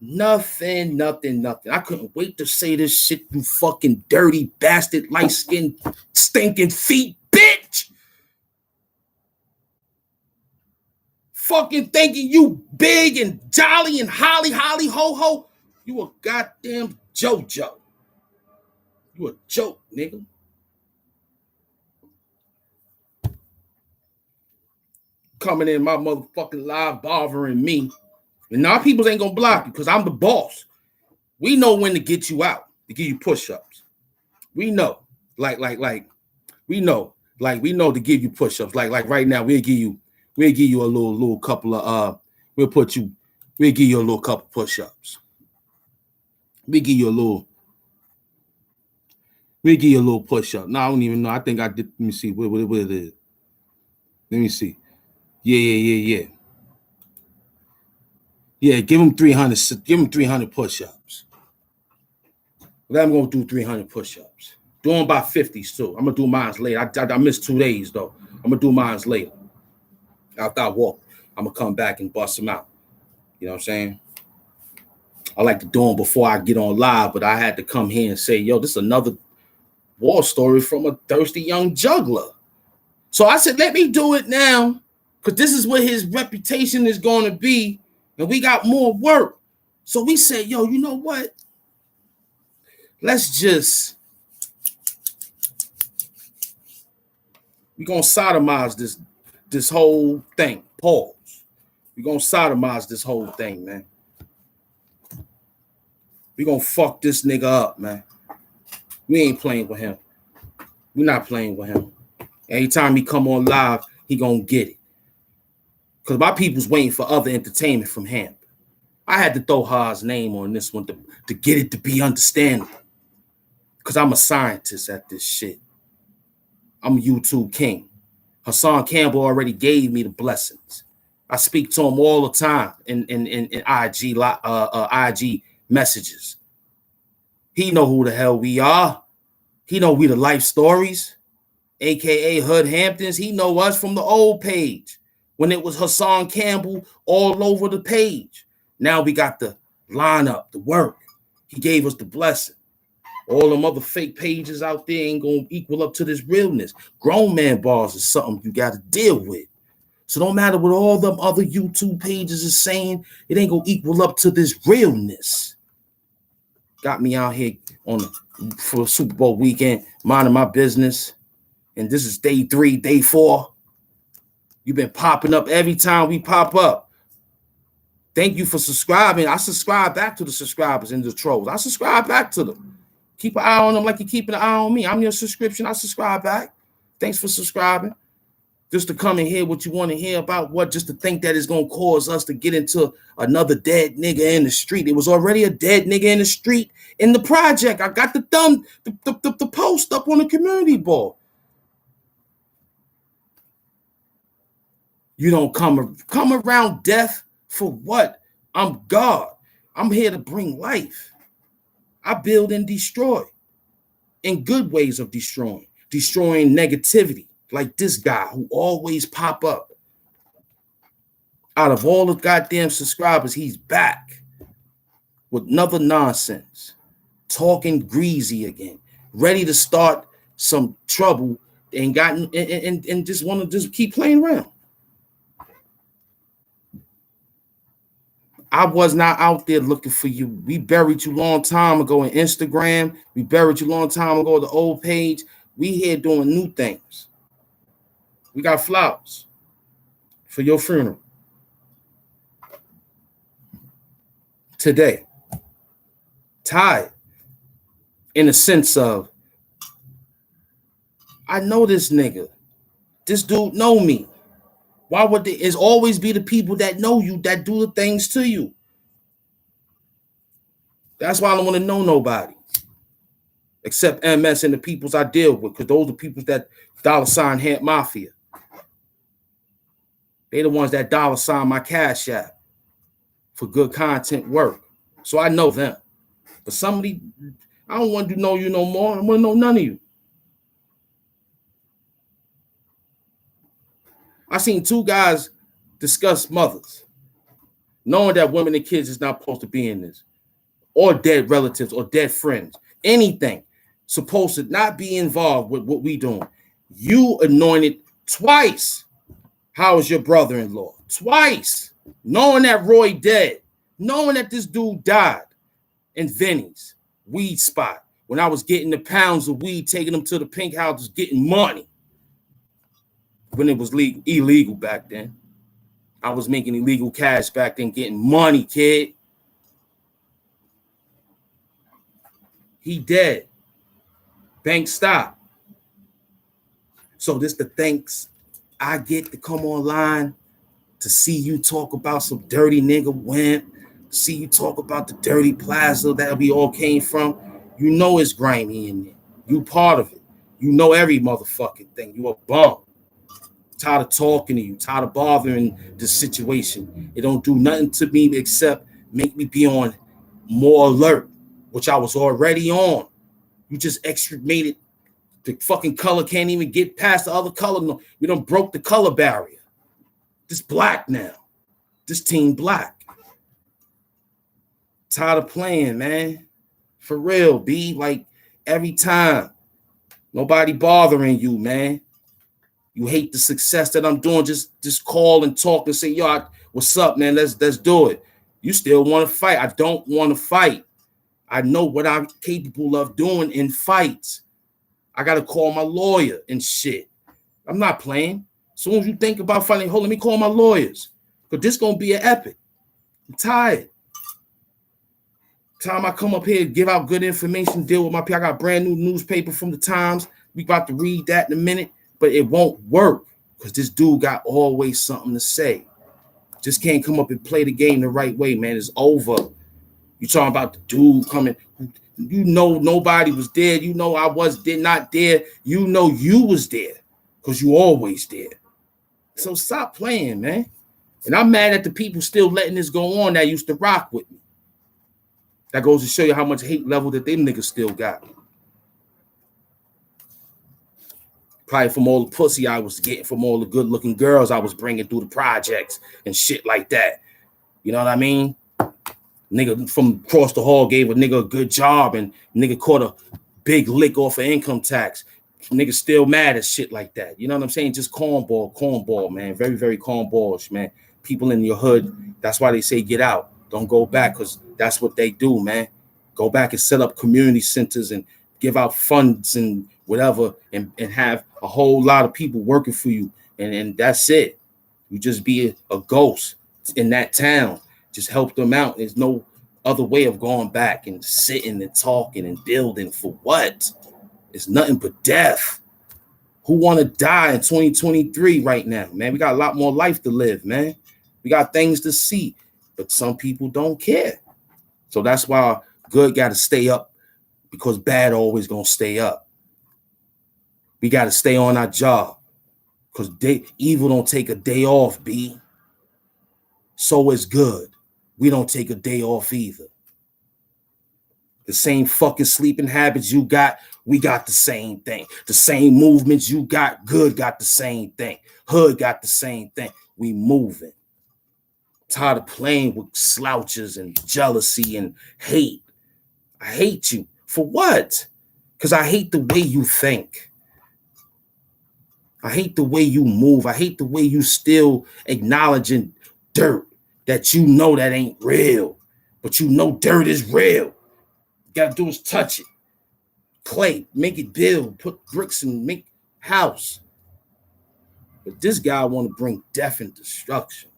Nothing. I couldn't wait to say this shit, you fucking dirty bastard, light-skinned, stinking feet, bitch. Fucking thinking you big and jolly and holly ho ho. You a goddamn JoJo. You a joke, nigga. Coming in my motherfucking live bothering me. And now people ain't gonna block you because I'm the boss. We know when to get you out, to give you push-ups. We know. Like we know. Like we know to give you push-ups. Like right now, we'll give you a little couple of we'll give you a little couple push-ups. We'll give you a little push-up. No, I don't even know. I think I did. Let me see what it is. Let me see. Yeah. Yeah, give him 300. Give him 300 push-ups. Let him go do 300 push-ups. Do them by 50s too. I'm gonna do mine later. I missed 2 days though. I'm gonna do mine later. After I walk, I'm gonna come back and bust them out. You know what I'm saying? I like to do them before I get on live, but I had to come here and say, yo, this is another war story from a thirsty young juggler. So I said, let me do it now, because this is where his reputation is going to be, and we got more work. So we said, yo, you know what? We're going to sodomize this whole thing. Pause. We're going to sodomize this whole thing, man. We're going to fuck this nigga up, man. We ain't playing with him. We're not playing with him. Anytime he come on live, he going to get it. Because my people's waiting for other entertainment from HAMP. I had to throw Ha's name on this one to get it to be understandable. Because I'm a scientist at this shit. I'm a YouTube king. Hassan Campbell already gave me the blessings. I speak to him all the time in IG messages. He know who the hell we are. He know we the life stories, aka Hood Hamptons. He know us from the old page when it was Hassan Campbell all over the page. Now we got the lineup, the work. He gave us the blessing. All them other fake pages out there ain't gonna equal up to this realness. Grown man bars is something you got to deal with. So no matter what all them other YouTube pages is saying, it ain't gonna equal up to this realness. Got me out here for Super Bowl weekend, minding my business and this is day 3, day 4. You've been popping up every time we pop up. Thank you for subscribing. I subscribe back to the subscribers and the trolls. I subscribe back to them. Keep an eye on them like you're keeping an eye on me. I'm your subscription. I subscribe back. Thanks for subscribing. Just to come and hear what you want to hear about what, just to think that it's going to cause us to get into another dead nigga in the street. It was already a dead nigga in the street in the project. I got the post up on the community board. You don't come around death for what? I'm God. I'm here to bring life. I build and destroy in good ways of destroying negativity. Like this guy who always pop up. Out of all the goddamn subscribers, he's back with another nonsense, talking greasy again, ready to start some trouble and just want to just keep playing around. I was not out there looking for you. We buried you a long time ago on Instagram. We buried you a long time ago on the old page. We here doing new things. We got flowers for your funeral today. Tired in the sense of, I know this nigga. This dude know me. Why would it always be the people that know you that do the things to you? That's why I don't want to know nobody except MS and the peoples I deal with, because those are people that $ HAMP Mafia. They the ones that $ my Cash App for good content work. So I know them. But somebody, I don't want to know you no more. I don't want to know none of you. I seen 2 guys discuss mothers, knowing that women and kids is not supposed to be in this, or dead relatives or dead friends. Anything supposed to not be involved with what we doing. You anointed twice. How is your brother-in-law? Twice. Knowing that Roy dead. Knowing that this dude died in Vinny's weed spot. When I was getting the pounds of weed, taking them to the pink houses, getting money. When it was illegal back then. I was making illegal cash back then, getting money, kid. He dead. Bank stop. So this the thanks I get to come online to see you talk about some dirty nigga wimp, see you talk about the dirty plaza that we all came from. You know it's grimy in there. You part of it. You know every motherfucking thing. You a bum. Tired of talking to you. Tired of bothering the situation. It don't do nothing to me except make me be on more alert, which I was already on. You just extra made it. The fucking color can't even get past the other color. No, we done broke the color barrier. This black now. This team black. Tired of playing, man. For real, B. Like every time. Nobody bothering you, man. You hate the success that I'm doing. Just call and talk and say, yo, what's up, man? Let's do it. You still want to fight. I don't want to fight. I know what I'm capable of doing in fights. I got to call my lawyer and shit. I'm not playing. As soon as you think about fighting, let me call my lawyers. Because this going to be an epic. I'm tired. Time I come up here, give out good information, deal with my people. I got brand new newspaper from the Times. We about to read that in a minute. But it won't work because this dude got always something to say. Just can't come up and play the game the right way, man. It's over. You talking about the dude coming. You know nobody was there. You know I did not there. You know you was there because you always there. So stop playing, man. And I'm mad at the people still letting this go on that used to rock with me. That goes to show you how much hate level that them niggas still got. Probably from all the pussy I was getting from all the good-looking girls I was bringing through the projects and shit like that. You know what I mean? Nigga from across the hall gave a nigga a good job and nigga caught a big lick off of income tax. Nigga still mad at shit like that. You know what I'm saying? Just cornball, man. Very, very cornballish, man. People in your hood, that's why they say get out. Don't go back because that's what they do, man. Go back and set up community centers and give out funds and whatever, and have a whole lot of people working for you, and that's it. You just be a ghost in that town. Just help them out. There's no other way of going back and sitting and talking and building for what? It's nothing but death. Who want to die in 2023 right now, man? We got a lot more life to live, man. We got things to see, but some people don't care. So that's why good got to stay up, because bad always going to stay up. We got to stay on our job, because evil don't take a day off, B. So is good. We don't take a day off either. The same fucking sleeping habits you got, we got the same thing. The same movements you got, good got the same thing. Hood got the same thing. We moving. Tired of playing with slouches and jealousy and hate. I hate you. For what? Because I hate the way you think. I hate the way you move. I hate the way you still acknowledging dirt that you know that ain't real. But you know dirt is real. You gotta do is touch it. Clay, make it build, put bricks and make house. But this guy want to bring death and destruction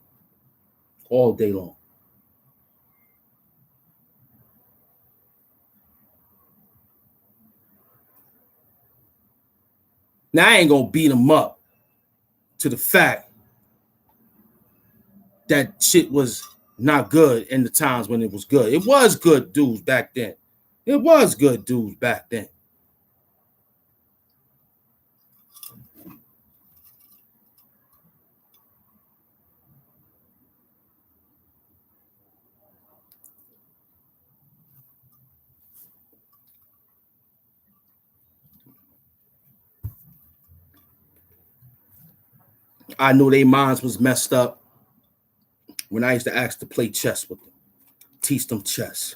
all day long. Now I ain't gonna beat him up to the fact that shit was not good in the times when it was good. It was good dudes back then. It was good dudes back then. I knew their minds was messed up when I used to ask to play chess with them, teach them chess.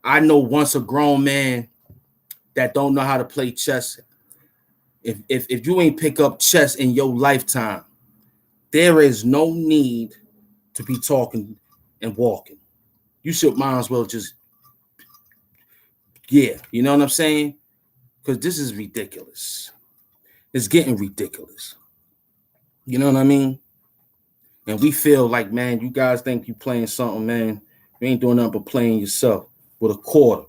I know once a grown man that don't know how to play chess, if you ain't pick up chess in your lifetime, there is no need to be talking and walking. You should might as well just, yeah, you know what I'm saying? Because this is ridiculous. It's getting ridiculous. You know what I mean? And we feel like, man, you guys think you playing something, man. You ain't doing nothing but playing yourself with a quarter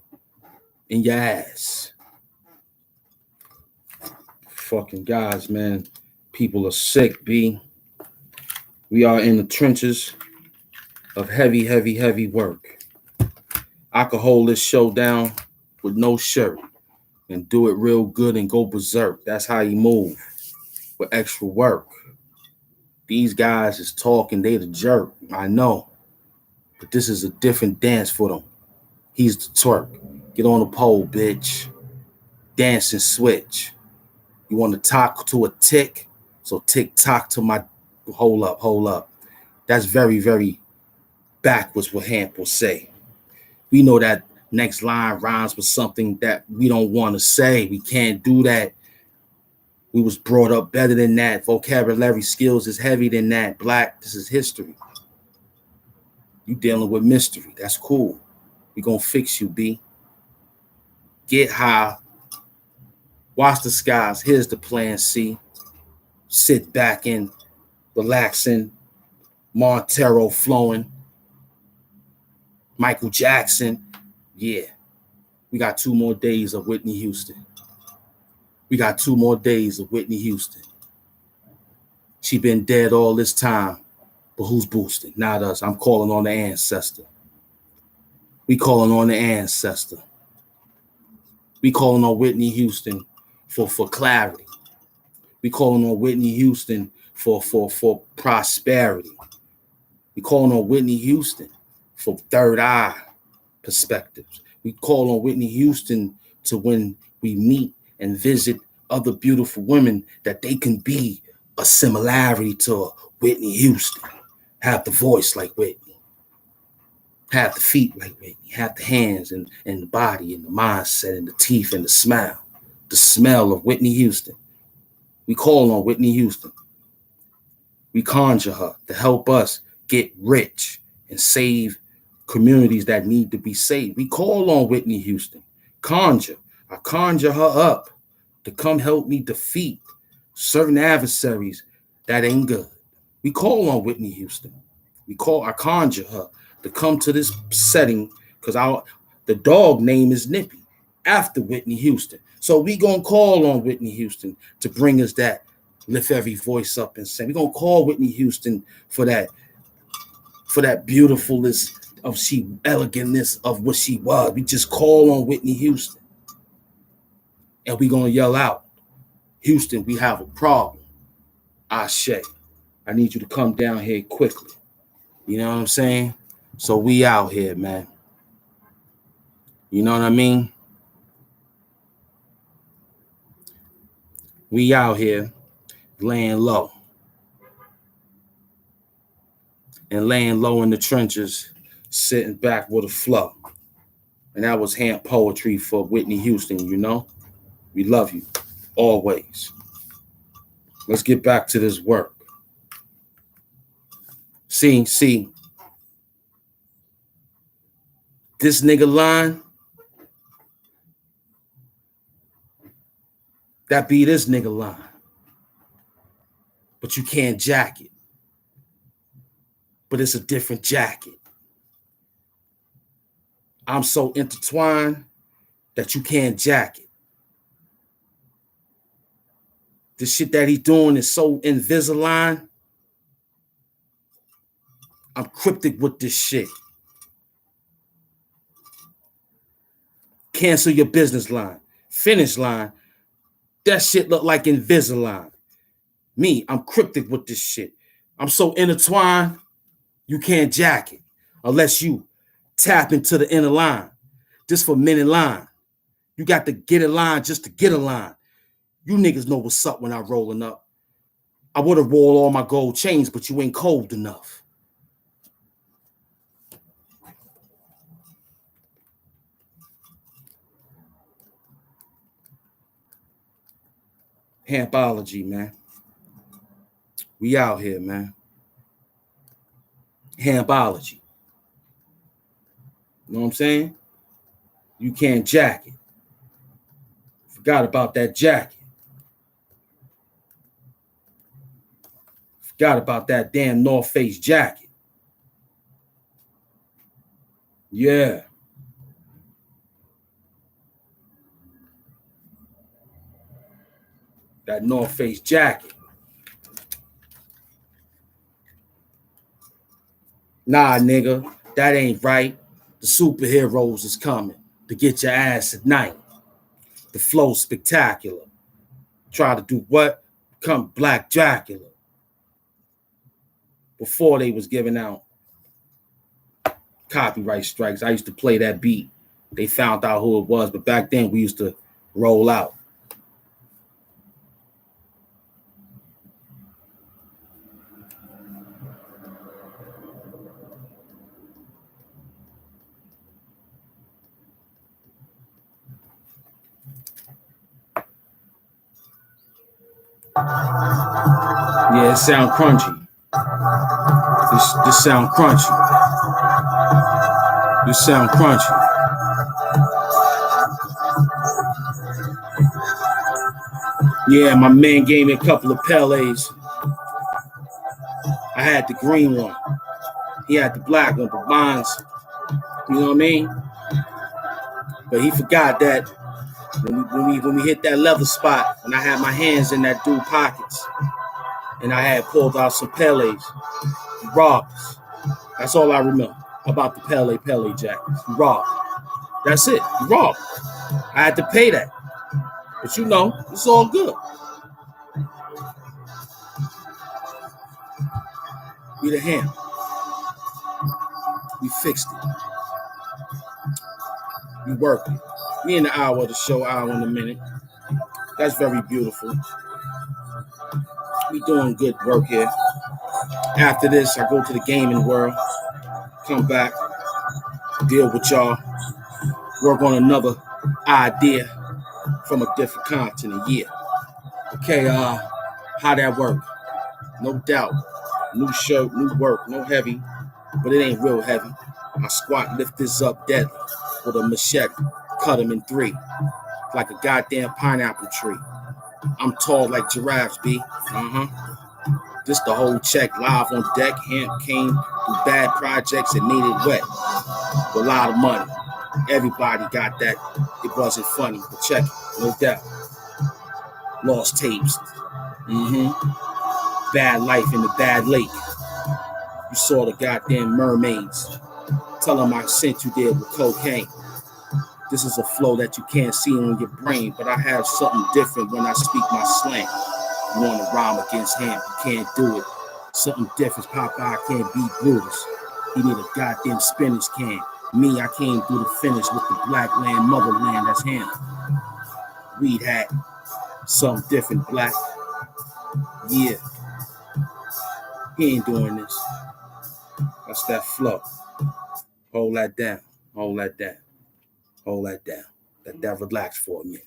in your ass. Fucking guys, man. People are sick, B. We are in the trenches of heavy, heavy, heavy work. I could hold this show down with no shirt and do it real good and go berserk. That's how you move with extra work. These guys is talking, they the jerk. I know. But this is a different dance for them. He's the twerk. Get on the pole, bitch. Dance and switch. You want to talk to a tick? So tick tock to my hold up. That's very, very backwards what HAMP will say. We know that next line rhymes with something that we don't want to say. We can't do that. We was brought up better than that. Vocabulary skills is heavy than that. Black, this is history. You dealing with mystery. That's cool. We gonna fix you, B. Get high. Watch the skies. Here's the plan C. Sit back and relaxing. Montero flowing. Michael Jackson. Yeah. We got 2 more days of Whitney Houston. We got 2 more days of Whitney Houston. She been dead all this time, but who's boosting? Not us. I'm calling on the ancestor. We calling on the ancestor. We calling on Whitney Houston for clarity. We calling on Whitney Houston for prosperity. We calling on Whitney Houston for third eye perspectives. We call on Whitney Houston to when we meet and visit other beautiful women that they can be a similarity to Whitney Houston. Have the voice like Whitney. Have the feet like Whitney. Have the hands and the body and the mindset and the teeth and the smile. The smell of Whitney Houston. We call on Whitney Houston. We conjure her to help us get rich and save communities that need to be saved. We call on Whitney Houston. Conjure I conjure her up to come help me defeat certain adversaries that ain't good. We call on Whitney Houston. I conjure her to come to this setting because the dog name is Nippy after Whitney Houston. So we gonna call on Whitney Houston to bring us that lift every voice up and sing. We gonna call Whitney Houston for that beautifulness of elegantness of what she was. We just call on Whitney Houston. And we gonna yell out, Houston, we have a problem. Ashe, I need you to come down here quickly. You know what I'm saying? So we out here, man. You know what I mean? We out here laying low. And laying low in the trenches, sitting back with a flow. And that was HAMP poetry for Whitney Houston, you know? We love you, always. Let's get back to this work. See, this nigga line, that be this nigga line. But you can't jack it. But it's a different jacket. I'm so intertwined that you can't jack it. The shit that he's doing is so Invisalign. I'm cryptic with this shit. Cancel your business line. Finish line. That shit look like Invisalign. Me, I'm cryptic with this shit. I'm so intertwined, you can't jack it unless you tap into the inner line. This for men in line. You got to get in line just to get a line. You niggas know what's up when I'm rolling up. I would have rolled all my gold chains, but you ain't cold enough. Hampology, man. We out here, man. Hampology. You know what I'm saying? You can't jack it. Forgot about that jacket. Forgot about that damn North Face jacket. Yeah. That North Face jacket. Nah, nigga, that ain't right. The superheroes is coming to get your ass at night. The flow's spectacular. Try to do what? Become Black Dracula. Before they was giving out copyright strikes, I used to play that beat. They found out who it was, but back then we used to roll out. Yeah, it sound crunchy. This sound crunchy. This sound crunchy. Yeah, my man gave me a couple of Pelés. I had the green one. He had the black one, but mine's, you know what I mean? But he forgot that when we hit that leather spot, and I had my hands in that dude pockets, and I had pulled out some Pelés, robbers. That's all I remember about the Pelé jackets. You robbed. That's it. You robbed. I had to pay that. But you know, it's all good. We the HAMP. We fixed it. We worked it. We in the hour of the show, hour in a minute. That's very beautiful. We doing good work here. After this, I go to the gaming world, come back, deal with y'all, work on another idea from a different continent. Yeah. Okay, how that work? No doubt. New shirt, new work, no heavy, but it ain't real heavy. I squat, lift this up deadly with a machete, cut him in three. like a goddamn pineapple tree. I'm tall like giraffes, B. This the whole check live on deck. HAMP came through bad projects and made it wet with a lot of money. Everybody got that. It wasn't funny, but check it, no doubt. Lost tapes. Bad life in the bad lake. You saw the goddamn mermaids. Tell them I sent you there with cocaine. This is a flow that you can't see on your brain, but I have something different when I speak my slang. You want to rhyme against HAMP, you can't do it. Something different, Popeye can't beat Brutus. He need a goddamn spinach can. Me, I came through the finish with the black land, motherland, that's HAMP. Weed hat, something different, black. Yeah, he ain't doing this. That's that flow. Hold that down, hold that down, hold that down. Let that relax for a minute.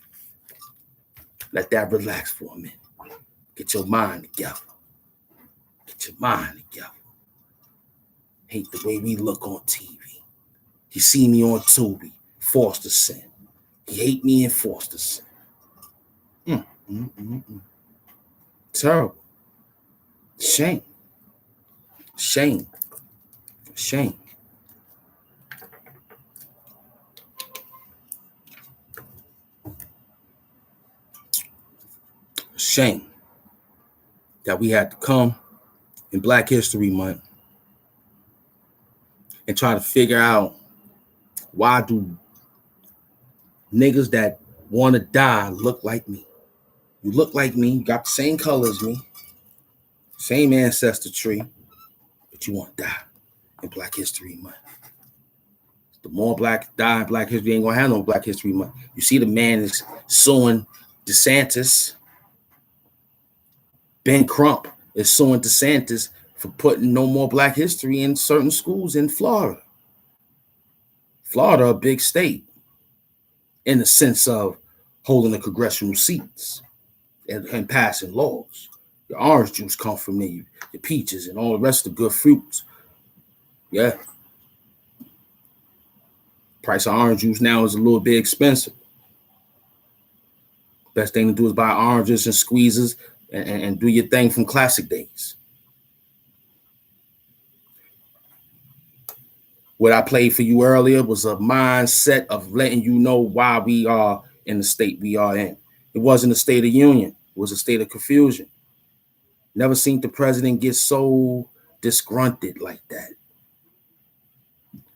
Let that relax for a minute. Get your mind together. Get your mind together. Hate the way we look on TV. He see me on Tubi, forced to sin. He hate me and forced to sin. Terrible. Shame. Shame. Shame. Shame that we had to come in Black History Month and try to figure out why do niggas that want to die look like me. You look like me, you got the same color as me, same ancestor tree, but you want to die in Black History Month. The more black die in Black History, ain't gonna have no Black History Month. You see the man is suing DeSantis. Ben Crump is suing DeSantis for putting no more Black history in certain schools in Florida. Florida, a big state, in the sense of holding the congressional seats and passing laws. The orange juice come from there, the peaches and all the rest of the good fruits. Yeah. Price of orange juice now is a little bit expensive. Best thing to do is buy oranges and squeezes and do your thing from classic days. What I played for you earlier was a mindset of letting you know why we are in the state we are in. It wasn't a state of union. It was a state of confusion. Never seen the president get so disgruntled like that.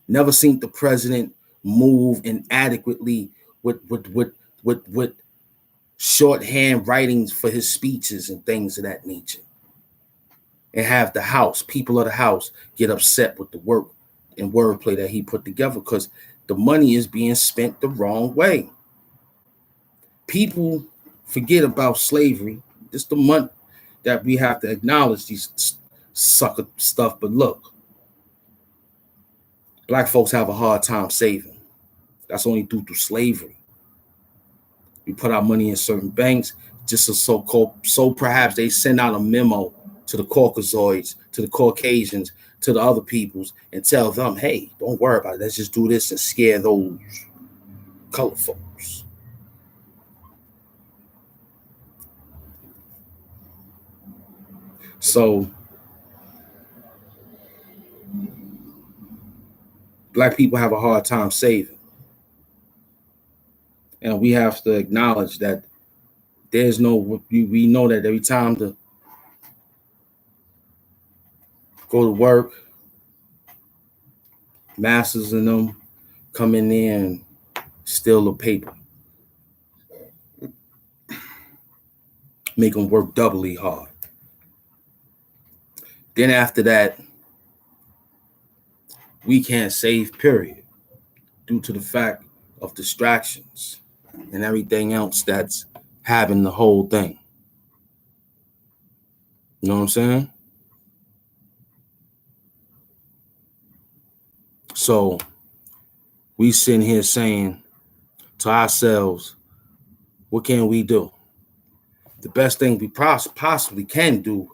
Never seen the president move inadequately with shorthand writings for his speeches and things of that nature. And have the House, people of the House, get upset with the work and wordplay that he put together because the money is being spent the wrong way. People forget about slavery. It's the month that we have to acknowledge these sucker stuff. But look, Black folks have a hard time saving. That's only due to slavery. We put our money in certain banks just so perhaps they send out a memo to the Caucasoids, to the Caucasians, to the other peoples and tell them, hey, don't worry about it. Let's just do this and scare those colored folks. So Black people have a hard time saving. And we have to acknowledge that there's no, we know that every time to go to work, masters and them come in there and steal the paper. Make them work doubly hard. Then after that, we can't save, period, due to the fact of distractions and everything else that's having the whole thing. You know what I'm saying? So we sitting here saying to ourselves, what can we do? The best thing we possibly can do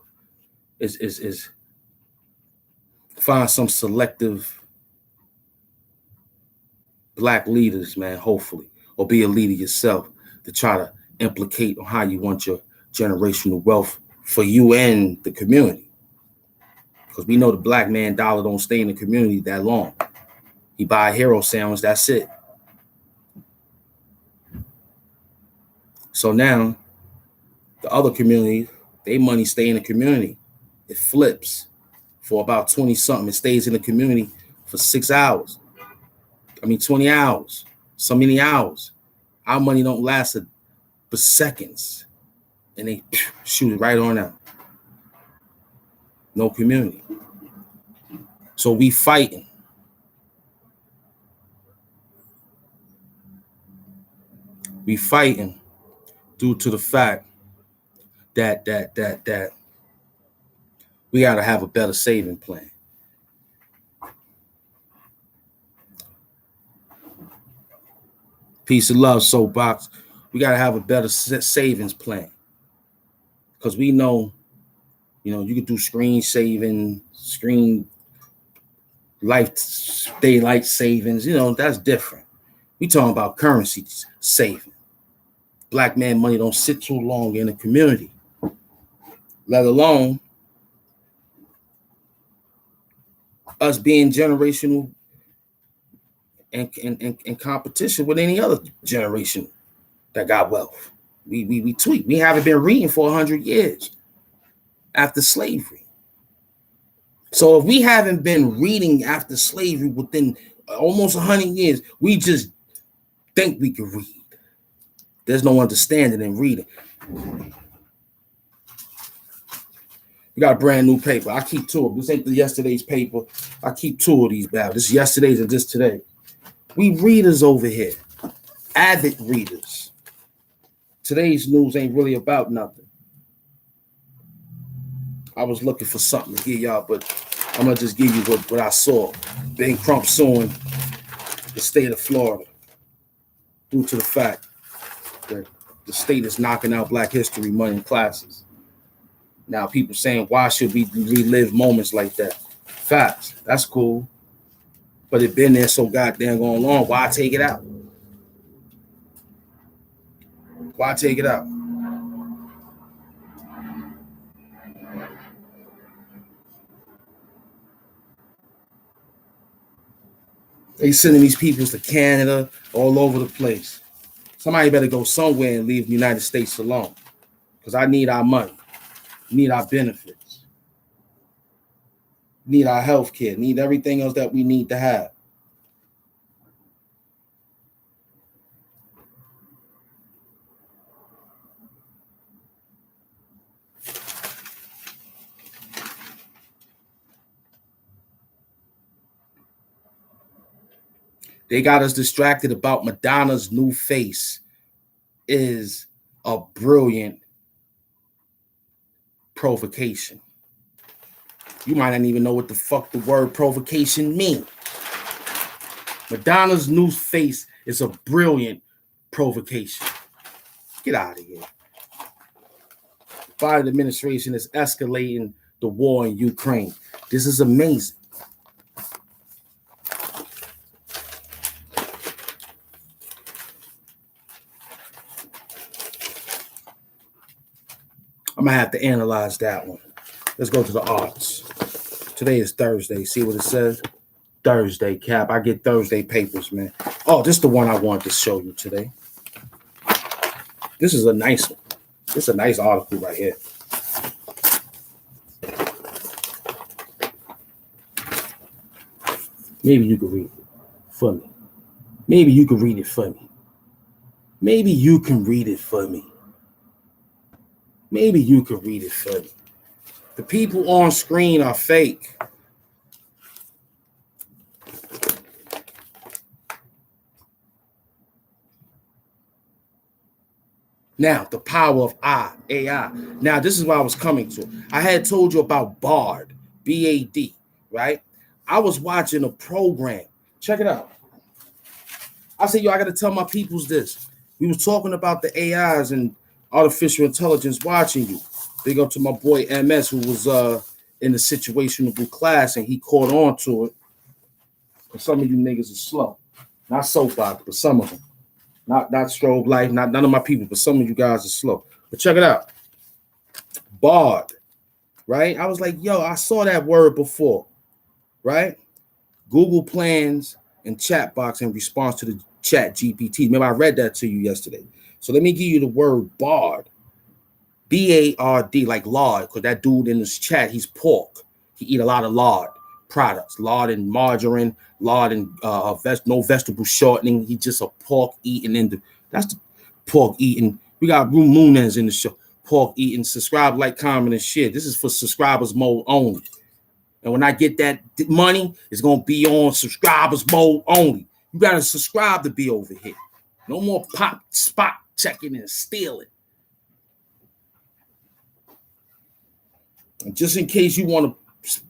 is find some selective Black leaders, man, hopefully, or be a leader yourself to try to implicate on how you want your generational wealth for you and the community. Because we know the black man dollar don't stay in the community that long. He buy a hero sandwich, that's it. So now, the other community, they money stay in the community. It flips for about 20 something. It stays in the community for 6 hours. 20 hours. So many hours. Our money don't last but seconds. And they shoot it right on out. No community. So we fighting. We fighting due to the fact that we got to have a better saving plan. Peace and love, soapbox. We got to have a better savings plan. Because we know, you can do screen saving, daylight savings, that's different. We talking about currency saving. Black man money don't sit too long in the community, let alone us being generational and competition with any other generation that got wealth. We tweet. We haven't been reading for 100 years after slavery. So if we haven't been reading after slavery within almost 100 years, we just think we can read. There's no understanding in reading. We got a brand new paper. I keep two of them. This ain't the yesterday's paper. I keep two of these battles. This is yesterday's and this today. We readers over here. Avid readers. Today's news ain't really about nothing. I was looking for something to give y'all, but I'm going to just give you what I saw. Ben Crump suing the state of Florida due to the fact that the state is knocking out Black History Month in classes. Now people saying, why should we relive moments like that? Facts, that's cool. But it been there so goddamn long. Why take it out? Why take it out? They sending these peoples to Canada, all over the place. Somebody better go somewhere and leave the United States alone. Because I need our money. Need our benefits. Need our health care. Need everything else that we need to have. They got us distracted about Madonna's new face is a brilliant provocation. You might not even know what the fuck the word provocation means. Madonna's new face is a brilliant provocation. Get out of here. The Biden administration is escalating the war in Ukraine. This is amazing. I'm going to have to analyze that one. Let's go to the arts. Today is Thursday. See what it says? Thursday, Cap. I get Thursday papers, man. Oh, this is the one I wanted to show you today. This is a nice one. This is a nice article right here. Maybe you can read it for me. Maybe you can read it for me. Maybe you can read it for me. Maybe you can read it for me. The people on screen are fake. Now, the power of AI. Now, this is what I was coming to. I had told you about BARD, B-A-D, right? I was watching a program. Check it out. I said, I got to tell my peoples this. We was talking about the AIs and artificial intelligence watching you. Big up to my boy MS, who was in the situational class, and he caught on to it. But some of you niggas are slow. Not so far, but some of them. Not Strobe Life, not none of my people, but some of you guys are slow. But check it out. Bard, right? I was like, yo, I saw that word before, right? Google plans and chat box in response to the chat GPT. Remember, I read that to you yesterday. So let me give you the word bard. B-A-R-D, like lard, because that dude in this chat, he's pork. He eat a lot of lard products, lard and margarine, lard and no vegetable shortening. He just a pork eating that's the pork eating. We got Room Moonens in the show. Pork eating, subscribe, like, comment, and share. This is for subscribers mode only. And when I get that money, it's gonna be on subscribers mode only. You gotta subscribe to be over here. No more pop spot checking and stealing. And just in case you want to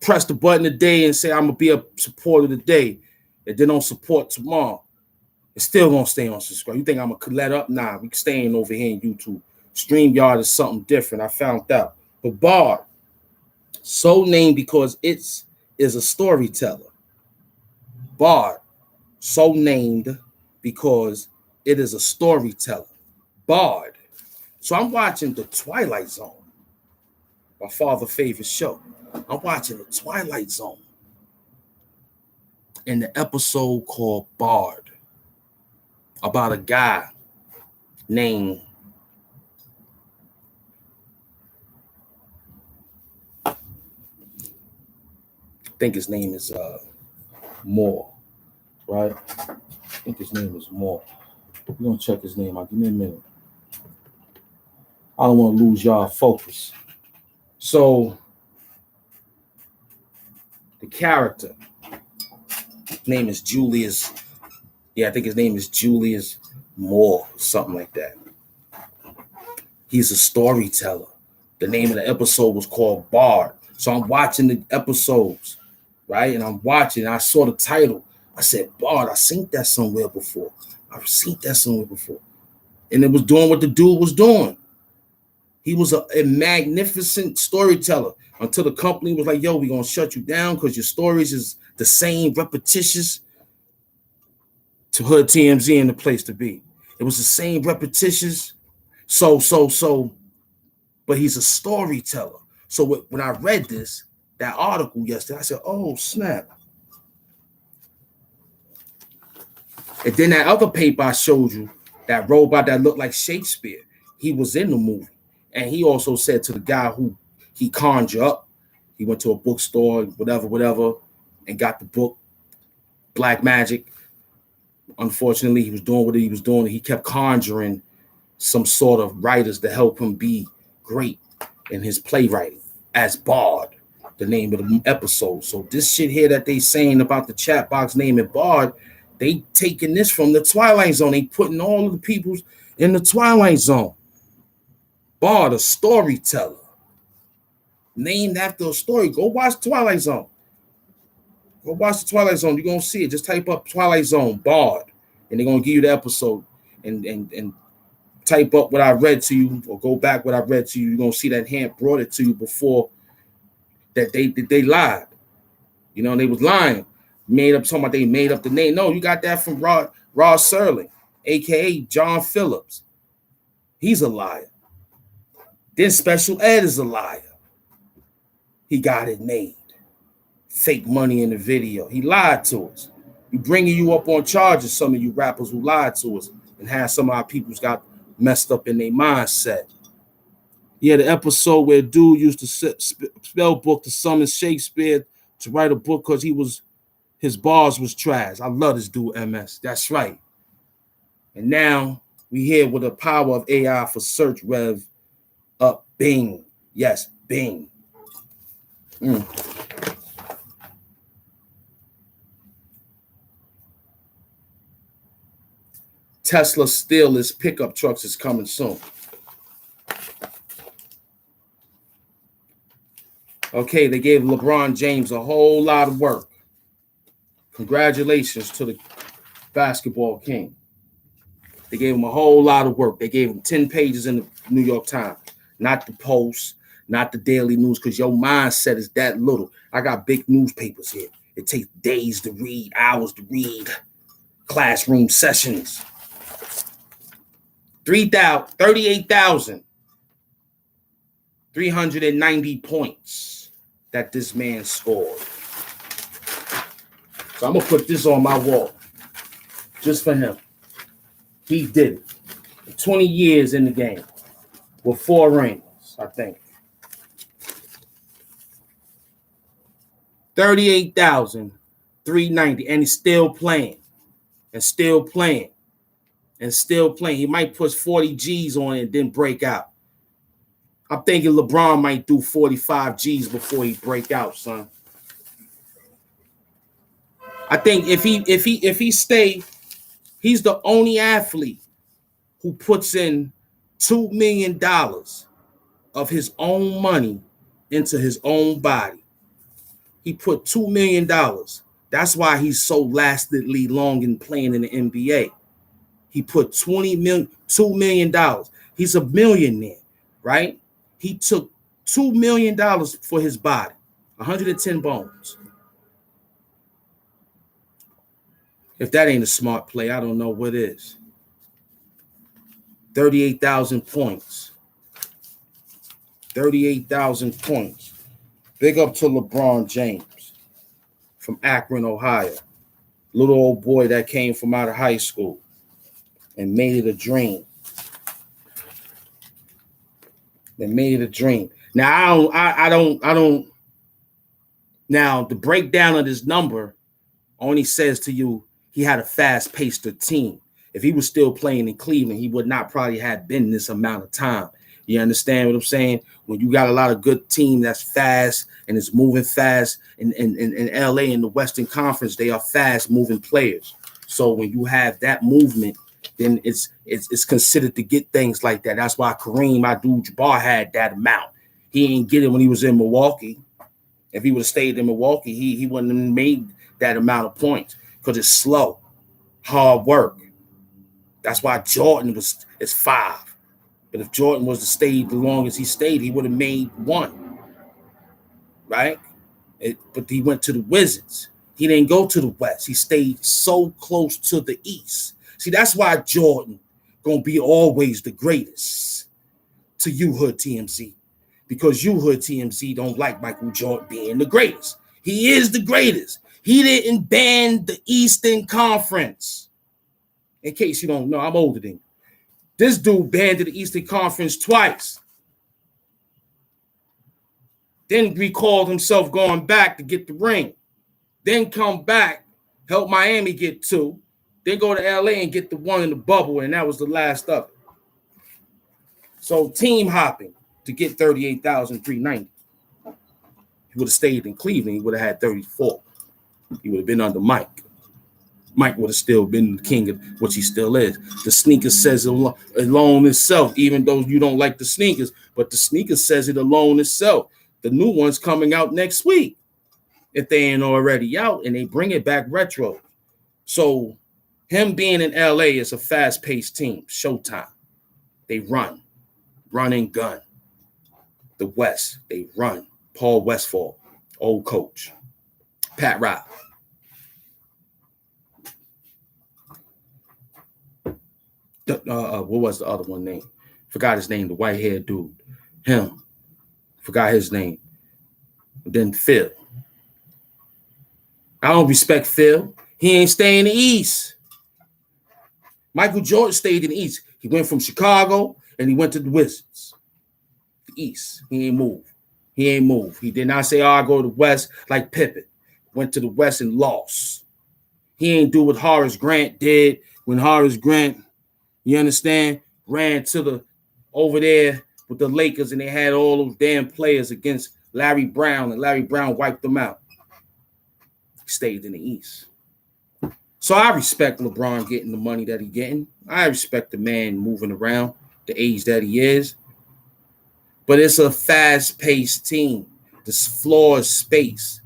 press the button today and say I'm gonna be a supporter today, and then don't support tomorrow, it's still gonna stay on subscribe. You think I'm gonna let up? Nah, we staying over here in YouTube. StreamYard is something different. I found out. But Bard, so named because it is a storyteller. Bard, so named because it is a storyteller. Bard. So I'm watching The Twilight Zone, my father's favorite show. I'm watching The Twilight Zone in the episode called Bard, about a guy named I think his name is Moore, right? I think his name is Moore. We're gonna check his name out. Give me a minute. I don't want to lose y'all focus. So the character, his name is Julius. Yeah, I think his name is Julius Moore, something like that. He's a storyteller. The name of the episode was called Bard. So I'm watching the episodes, right? And I'm watching. I saw the title. I said, Bard, I've seen that somewhere before. And it was doing what the dude was doing. He was a magnificent storyteller until the company was like, yo, we're going to shut you down because your stories is the same, repetitious. To Hood TMZ and the place to be. It was the same repetitious. But he's a storyteller. So when I read that article yesterday, I said, oh, snap. And then that other paper I showed you, that robot that looked like Shakespeare, he was in the movie. And he also said to the guy who he conjured up, he went to a bookstore, whatever, and got the book, Black Magic. Unfortunately, he was doing what he was doing. He kept conjuring some sort of writers to help him be great in his playwriting as Bard, the name of the episode. So this shit here that they saying about the chat box naming Bard, they taking this from the Twilight Zone. They putting all of the people in the Twilight Zone. Bard, a storyteller, named after a story. Go watch Twilight Zone. Go watch the Twilight Zone. You're going to see it. Just type up Twilight Zone, Bard, and they're going to give you the episode and type up what I read to you or go back what I read to you. You're going to see that HAMP brought it to you before that they lied. You know, they was lying. They made up the name. No, you got that from Rod Serling, a.k.a. John Phillips. He's a liar. Then Special Ed is a liar. He got it made. Fake money in the video. He lied to us. We bringing you up on charges, some of you rappers who lied to us and had some of our people's got messed up in their mindset. Yeah, the episode where dude used to spell book to summon Shakespeare to write a book because his bars was trash. I love this dude, MS. That's right. And now we here with the power of AI for search rev up. Bing. Yes, Bing. Tesla steal his pickup trucks is coming soon. Okay, they gave LeBron James a whole lot of work. Congratulations to the basketball king. They gave him a whole lot of work. They gave him 10 pages in the New York Times, not the Post, not the Daily News, because your mindset is that little. I got big newspapers here. It takes days to read, hours to read, classroom sessions. 38,390 points that this man scored. So I'm going to put this on my wall just for him. He did it. 20 years in the game with 4 rings, I think. 38,390, and he's still playing, and still playing, and still playing. He might put 40 G's on it and then break out. I'm thinking LeBron might do 45 G's before he break out, son. I think if he stay, he's the only athlete who puts in $2 million of his own money into his own body. He put $2 million. That's why he's so lastly long in playing in the NBA. He put $2 million. He's a millionaire, right? He took $2 million for his body, 110 bones. If that ain't a smart play, I don't know what is. 38,000 points. 38,000 points. Big up to LeBron James from Akron, Ohio. Little old boy that came from out of high school and made it a dream. They made it a dream. Now I don't. Now the breakdown of this number only says to you he had a fast-paced team. If he was still playing in Cleveland, he would not probably have been this amount of time. You understand what I'm saying? When you got a lot of good team that's fast and is moving fast in LA in the Western Conference, they are fast moving players. So when you have that movement, then it's considered to get things like that. That's why Kareem Abdul-Jabbar had that amount. He didn't get it when he was in Milwaukee. If he would have stayed in Milwaukee, he wouldn't have made that amount of points because it's slow, hard work. That's why Jordan is 5. But if Jordan was to stay the longest he stayed, he would have made 1, right? But he went to the Wizards. He didn't go to the West. He stayed so close to the East. See, that's why Jordan gonna be always the greatest to you, Hood TMZ, because you, Hood TMZ, don't like Michael Jordan being the greatest. He is the greatest. He didn't ban the Eastern Conference. In case you don't know, I'm older than you. This dude banned the Eastern Conference twice. Then recalled himself going back to get the ring. Then come back, help Miami get 2. Then go to LA and get the 1 in the bubble, and that was the last of it. So team hopping to get 38,390. He would have stayed in Cleveland. He would have had 34. He would have been under Mike. Mike would have still been the king of which he still is. The sneaker says it alone itself, even though you don't like the sneakers, but the sneaker says it alone itself. The new one's coming out next week, if they ain't already out, and they bring it back retro. So him being in LA is a fast-paced team. Showtime. They run and gun. The West, they run. Paul Westphal, old coach. Pat Riley. What was the other one name? Forgot his name, the white-haired dude. Him. Forgot his name. Then Phil. I don't respect Phil. He ain't staying in the East. Michael Jordan stayed in the East. He went from Chicago and he went to the Wizards. The East. He ain't moved. He did not say, I go to the West like Pippen. Went to the West and lost. He ain't do what Horace Grant did when Horace Grant, you understand, ran to the over there with the Lakers and they had all those damn players against Larry Brown and Larry Brown wiped them out. He stayed in the East. So I respect LeBron getting the money that he's getting. I respect the man moving around, the age that he is. But it's a fast-paced team. The floor is space.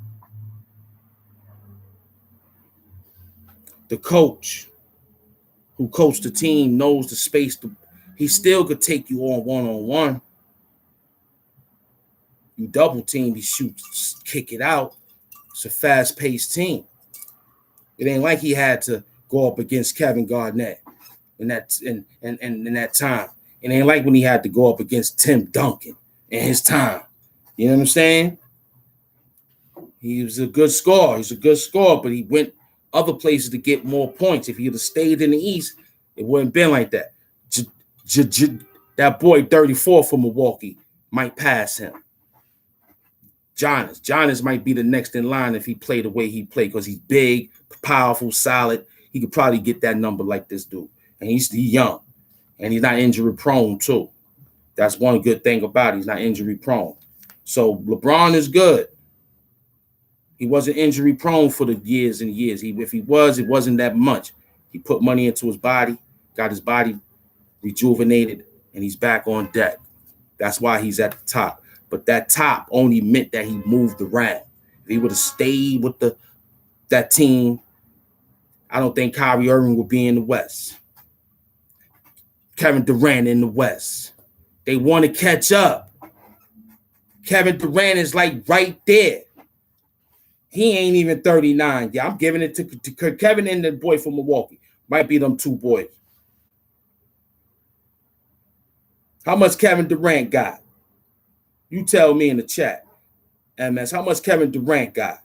The coach who coached the team knows the space. He still could take you on one-on-one. You double team, he shoots, kick it out. It's a fast-paced team. It ain't like he had to go up against Kevin Garnett in that time. It ain't like when he had to go up against Tim Duncan in his time. You know what I'm saying? He was a good scorer. He's a good scorer, but he went other places to get more points. If he'd have stayed in the East, it wouldn't been like that. That boy 34 from Milwaukee might pass him. Giannis might be the next in line if he played the way he played, because he's big, powerful, solid. He could probably get that number like this dude. And he's young. And he's not injury prone too. That's one good thing about it. He's not injury prone. So LeBron is good. He wasn't injury prone for the years and years. If he was, it wasn't that much. He put money into his body, got his body rejuvenated, and he's back on deck. That's why he's at the top. But that top only meant that he moved around. If he would have stayed with that team, I don't think Kyrie Irving would be in the West. Kevin Durant in the West. They want to catch up. Kevin Durant is like right there. He ain't even 39. Yeah, I'm giving it to Kevin and the boy from Milwaukee. Might be them two boys. How much Kevin Durant got? You tell me in the chat. MS, how much Kevin Durant got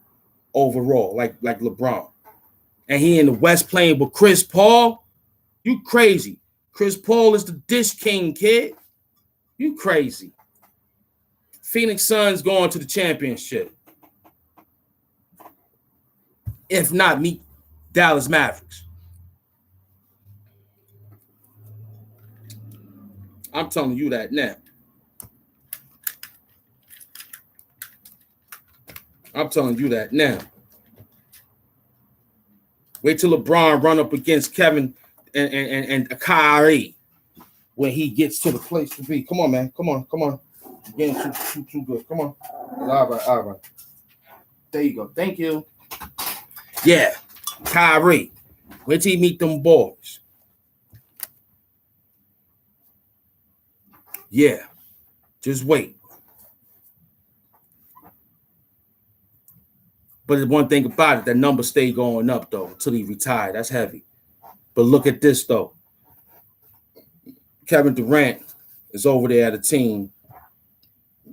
overall, like LeBron? And he in the West playing with Chris Paul? You crazy. Chris Paul is the dish king, kid. You crazy. Phoenix Suns going to the championship. If not, meet Dallas Mavericks. I'm telling you that now. I'm telling you that now. Wait till LeBron run up against Kevin and Kyrie when he gets to the place to be. Come on, man. Come on. You're getting too good. Come on. All right. There you go. Thank you. Yeah, Kyrie. Wait till he meet them boys. Yeah, just wait. But the one thing about it, that number stay going up, though, until he retired. That's heavy. But look at this, though. Kevin Durant is over there at a team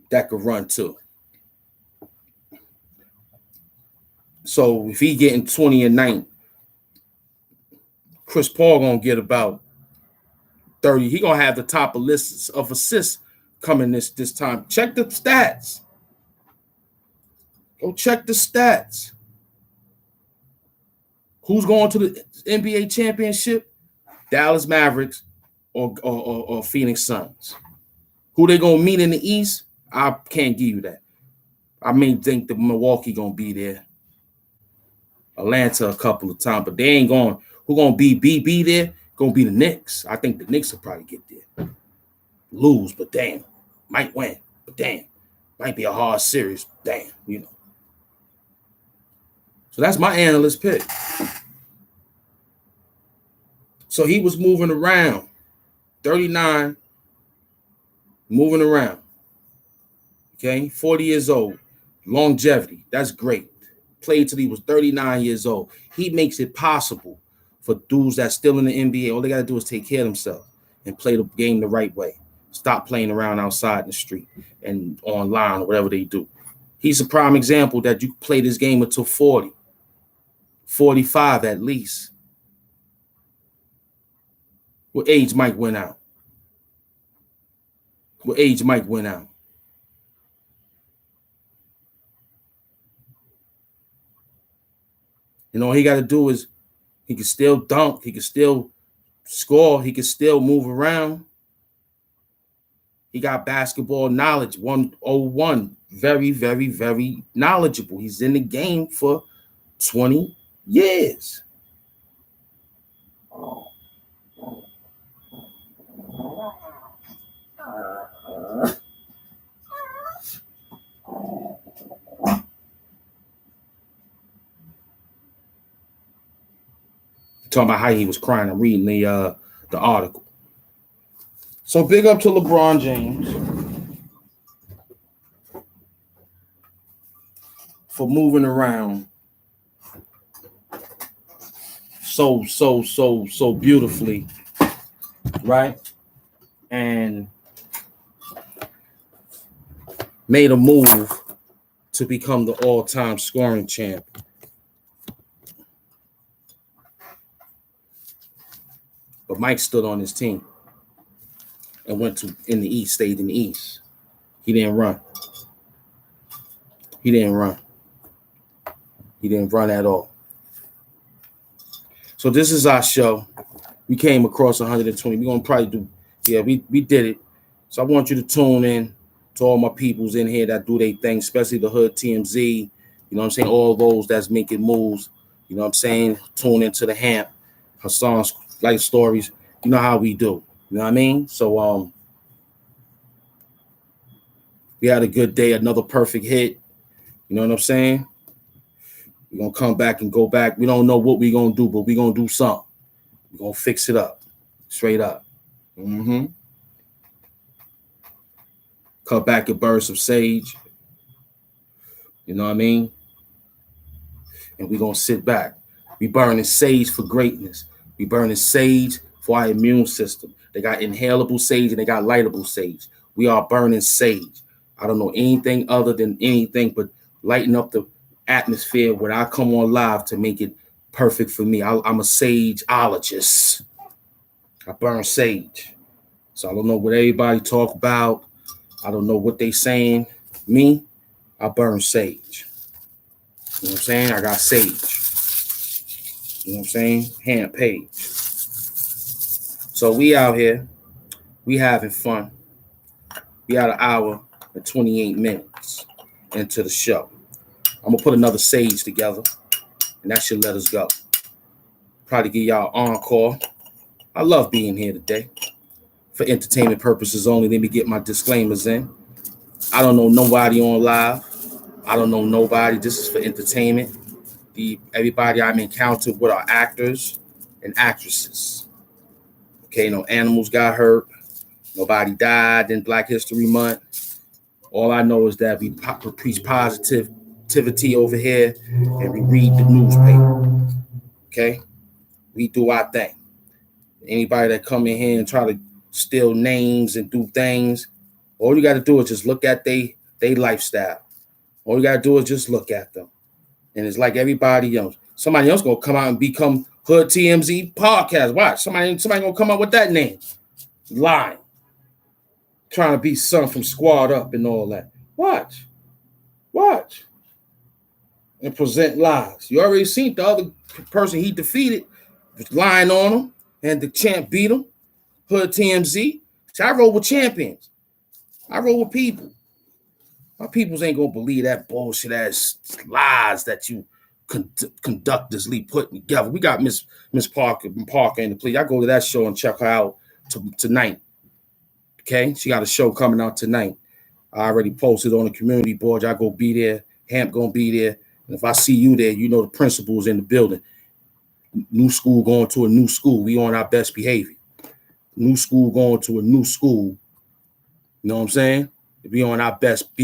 that could run, too. So if he getting 20 a night, Chris Paul going to get about 30. He going to have the top of lists of assists coming this time. Check the stats. Go check the stats. Who's going to the NBA championship? Dallas Mavericks or Phoenix Suns. Who they going to meet in the East? I can't give you that. I may think the Milwaukee going to be there. Atlanta a couple of times, but they ain't going. Who going to be there? Going to be the Knicks. I think the Knicks will probably get there. Lose, but damn. Might win, but damn. Might be a hard series. Damn, you know. So that's my analyst pick. So he was moving around. 39, moving around. Okay, 40 years old. Longevity. That's great. Played till he was 39 years old. He makes it possible for dudes that's still in the NBA. All they got to do is take care of themselves and play the game the right way. Stop playing around outside in the street and online or whatever they do. He's a prime example that you play this game until 40, 45 at least. What age Mike went out? What age Mike went out? And all he got to do is he can still dunk. He can still score. He can still move around. He got basketball knowledge, 101. Very, very, very knowledgeable. He's in the game for 20 years. Talking about how he was crying and reading the article. So big up to LeBron James for moving around so beautifully right? And made a move to become the all-time scoring champ. But Mike stood on his team and went to in the East, stayed in the East. He didn't run. He didn't run. He didn't run at all. So this is our show. We came across 120. We're gonna probably do, we did it. So I want you to tune in to all my peoples in here that do their thing, especially the Hood TMZ. You know what I'm saying? All those that's making moves. You know what I'm saying? Tune into the HAMP, Hassan's life stories. You know how we do. You know what I mean? So we had a good day, another perfect hit. You know what I'm saying? We're gonna come back and go back. We don't know what we're gonna do, but we're gonna do something. We're gonna fix it up. Straight up. Cut back and burn some sage. You know what I mean? And we're gonna sit back. We burning sage for greatness. We burning sage for our immune system. They got inhalable sage and they got lightable sage. We are burning sage. I don't know anything other than anything but lighting up the atmosphere when I come on live to make it perfect for me. I'm a sageologist. I burn sage. So I don't know what everybody talk about. I don't know what they saying. Me, I burn sage. You know what I'm saying? I got sage. You know what I'm saying? Hand page. So we out here. We having fun. We had an hour and 28 minutes into the show. I'm going to put another sage together, and that should let us go. Probably give y'all an encore. I love being here today. For entertainment purposes only, let me get my disclaimers in. I don't know nobody on live. I don't know nobody. This is for entertainment. Everybody I'm encountered with are actors and actresses. Okay, no animals got hurt. Nobody died in Black History Month. All I know is that we preach positivity over here and we read the newspaper. Okay? We do our thing. Anybody that come in here and try to steal names and do things, all you got to do is just look at they lifestyle. All you got to do is just look at them. And it's like everybody else. Somebody else going to come out and become Hood TMZ podcast. Watch. Somebody going to come out with that name. Lying. Trying to be son from Squad Up and all that. Watch. And present lies. You already seen the other person he defeated was lying on him, and the champ beat him. Hood TMZ. So I roll with champions. I roll with people. My peoples ain't gonna believe that bullshit ass lies that you conductedly putting together. We got Miss Parker in the play. I go to that show and check her out tonight. Okay, she got a show coming out tonight. I already posted on the community board. I go be there. HAMP gonna be there. And if I see you there, you know the principal's in the building. New school going to a new school. We on our best behavior. New school going to a new school. You know what I'm saying? Be on our best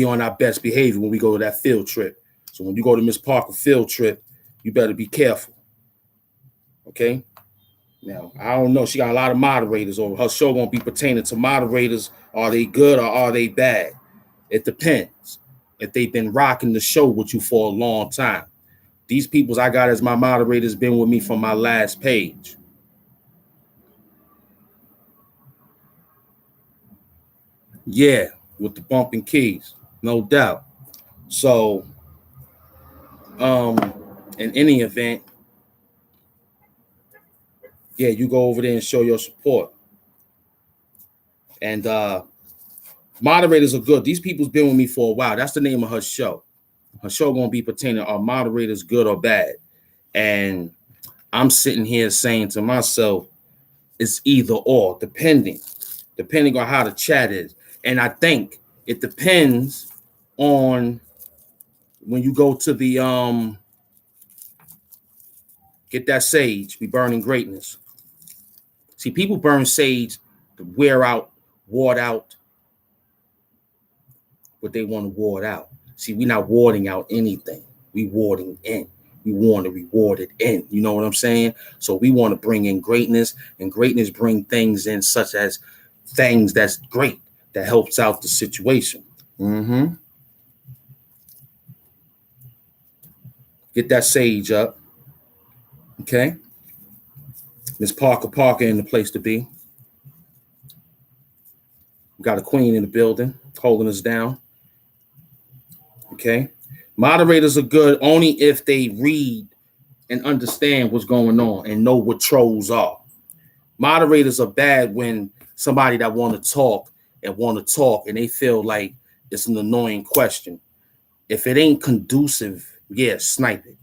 behavior when we go to that field trip. So when you go to Miss Parker field trip, you better be careful. Okay? Now, I don't know. She got a lot of moderators over. Her show gonna be pertaining to moderators. Are they good or are they bad? It depends. If they've been rocking the show with you for a long time. These peoples I got as my moderators been with me from my last page. Yeah, with the bumping keys, no doubt. So, in any event, yeah, you go over there and show your support. And moderators are good. These people's been with me for a while. That's the name of her show. Her show gonna be pertaining, are moderators good or bad? And I'm sitting here saying to myself, it's either or, depending on how the chat is. And I think it depends on when you go to the get that sage, we burning greatness. See, people burn sage to wear out, ward out what they want to ward out. See, we're not warding out anything. We warding in. We want to reward it in. You know what I'm saying? So we want to bring in greatness, and greatness bring things in such as things that's great, that helps out the situation. Mm-hmm. Get that sage up. Okay. Miss Parker in the place to be. We got a queen in the building holding us down. Okay. Moderators are good only if they read and understand what's going on and know what trolls are. Moderators are bad when somebody that want to talk and they feel like it's an annoying question. If it ain't conducive, yeah, snipe it.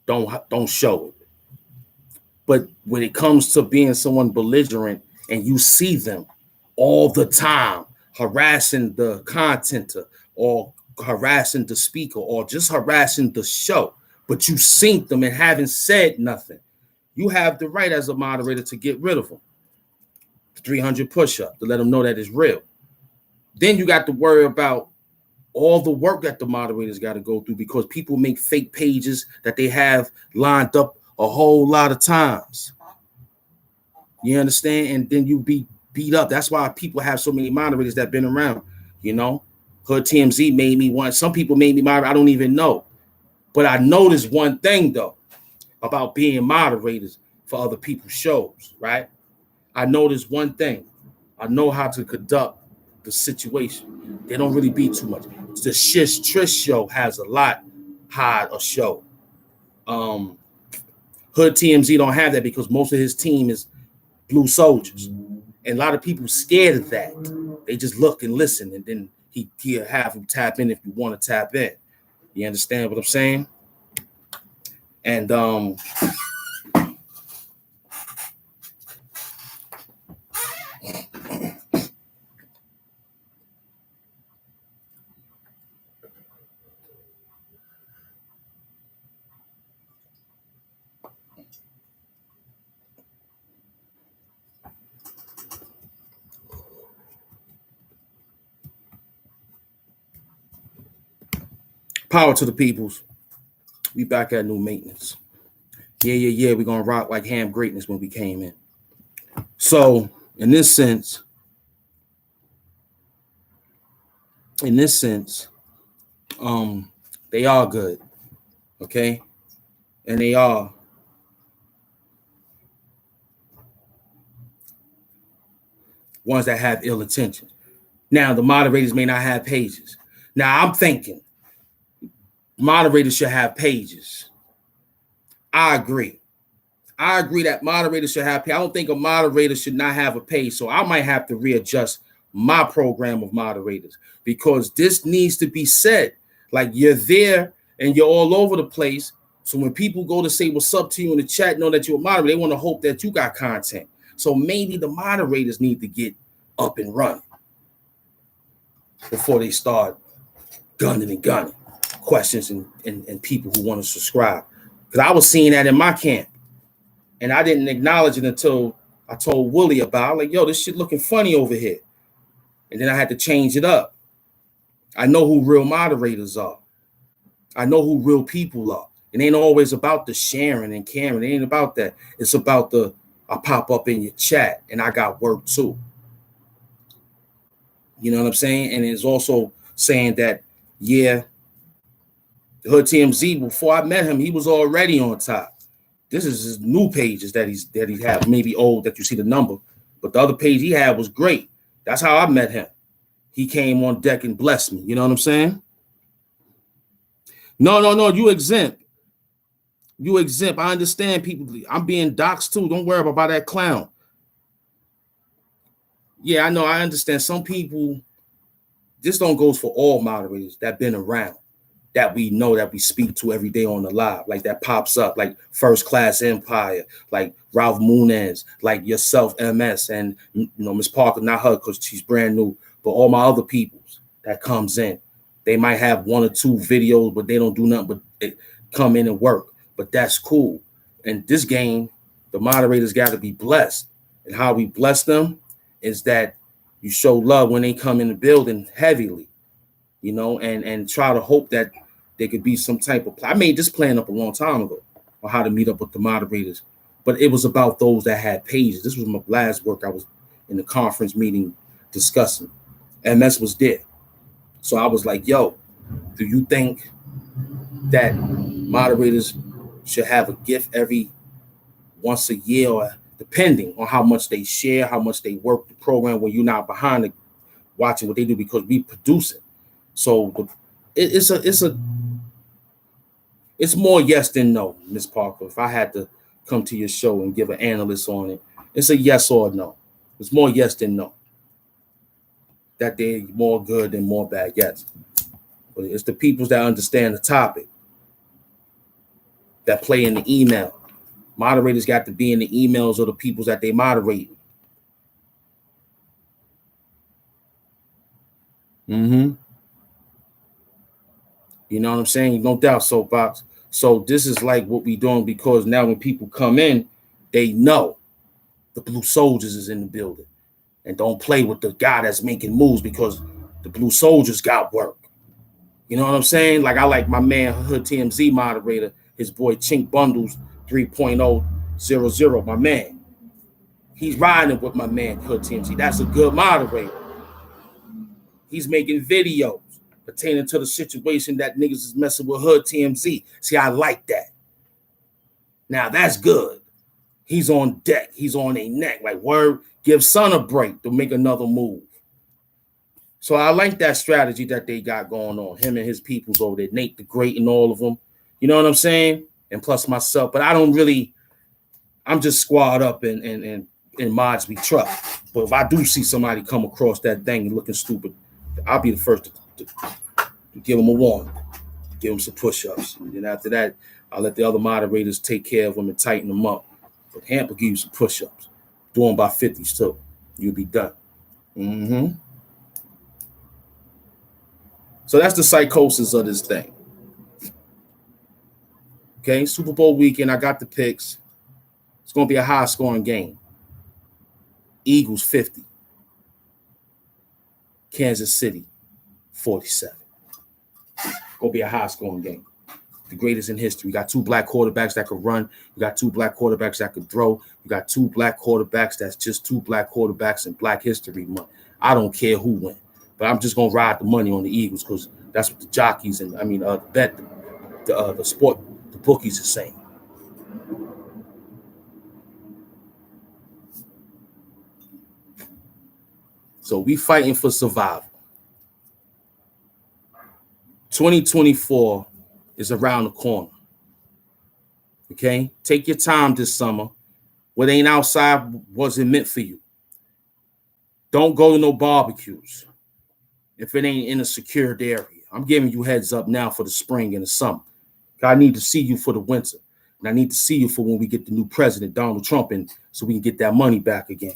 Don't show it. But when it comes to being someone belligerent and you see them all the time harassing the contenter or harassing the speaker or just harassing the show, but you seen them and haven't said nothing, you have the right as a moderator to get rid of them. 300 push-up to let them know that it's real. Then you got to worry about all the work that the moderators got to go through because people make fake pages that they have lined up a whole lot of times. You understand? And then you be beat up. That's why people have so many moderators that been around. You know, Hood TMZ made me one. Some people made me moderate. I don't even know. But I noticed one thing though about being moderators for other people's shows, right? I noticed one thing. I know how to conduct the situation. They don't really be too much. The Shish Trish show has a lot high a show. Hood TMZ don't have that because most of his team is blue soldiers. And a lot of people scared of that. They just look and listen, and then he'll have them tap in if you want to tap in. You understand what I'm saying? And power to the peoples. We back at new maintenance. Yeah. We're gonna rock like HAMP greatness when we came in. So in this sense, they are good, okay, and they are ones that have ill intentions. Now the moderators may not have pages. Now I'm thinking moderators should have pages. I agree that moderators should have pages. I don't think a moderator should not have a page. So I might have to readjust my program of moderators because this needs to be said. Like you're there and you're all over the place. So when people go to say what's up to you in the chat, know that you're a moderator, they want to hope that you got content. So maybe the moderators need to get up and running before they start gunning questions and people who want to subscribe. Because I was seeing that in my camp. And I didn't acknowledge it until I told Wooly about it. Like, yo, this shit looking funny over here. And then I had to change it up. I know who real moderators are. I know who real people are. It ain't always about the sharing and caring. It ain't about that. It's about I pop up in your chat and I got work too. You know what I'm saying? And it's also saying that, yeah, Hood TMZ, before I met him, he was already on top. This is his new pages that he had, maybe old that you see the number, but the other page he had was great. That's how I met him. He came on deck and blessed me. You know what I'm saying? No, you exempt. You exempt. I understand people. I'm being doxxed too. Don't worry about that clown. Yeah, I know. I understand. Some people, this don't goes for all moderators that been around, that we know, that we speak to every day on the live, like that pops up, like First Class Empire, like Ralph Munez, like yourself, MS, and Miss Parker, not her because she's brand new, but all my other peoples that comes in. They might have one or two videos, but they don't do nothing but come in and work. But that's cool. And this game, the moderators got to be blessed. And how we bless them is that you show love when they come in the building heavily, and try to hope that there could be some type of. I made this plan up a long time ago on how to meet up with the moderators, but it was about those that had pages. This was my last work. I was in the conference meeting discussing. MS was there, so I was like, "Yo, do you think that moderators should have a gift every once a year, or depending on how much they share, how much they work the program when you're not behind it, watching what they do because we produce it." So it's more yes than no, Miss Parker. If I had to come to your show and give an analyst on it, it's a yes or no. It's more yes than no. That they're more good than more bad, yes. But it's the peoples that understand the topic that play in the email. Moderators got to be in the emails of the peoples that they moderate. You know what I'm saying? No doubt, Soapbox. So this is like what we doing because now when people come in, they know the Blue Soldiers is in the building. And don't play with the guy that's making moves because the Blue Soldiers got work. You know what I'm saying? Like I like my man Hood TMZ moderator, his boy Chink Bundles 3.000, my man. He's riding with my man Hood TMZ. That's a good moderator. He's making videos pertaining to the situation that niggas is messing with Hood TMZ. See, I like that. Now that's good. He's on deck. He's on a neck. Like, word, give Son a break to make another move. So I like that strategy that they got going on. Him and his peoples over there, Nate the Great and all of them. You know what I'm saying? And plus myself. But I don't really, I'm just squad up and mods we trust. But if I do see somebody come across that thing and looking stupid, I'll be the first to give them a warning, give them some push-ups. And then after that, I'll let the other moderators take care of them and tighten them up. But HAMP will give you some push-ups. Do them by 50s too. You'll be done. So that's the psychosis of this thing. Okay, Super Bowl weekend, I got the picks. It's going to be a high-scoring game. Eagles 50. Kansas City 47. Going to be a high-scoring game. The greatest in history. You got two black quarterbacks that could run. You got two black quarterbacks that could throw. You got two black quarterbacks that's just two black quarterbacks in Black History Month. I don't care who wins, but I'm just going to ride the money on the Eagles because that's what the jockeys and, the sport, the bookies are saying. So we fighting for survival. 2024 is around the corner. Okay? Take your time this summer. What ain't outside wasn't meant for you. Don't go to no barbecues if it ain't in a secured area. I'm giving you heads up now for the spring and the summer. I need to see you for the winter. And I need to see you for when we get the new president, Donald Trump, in so we can get that money back again.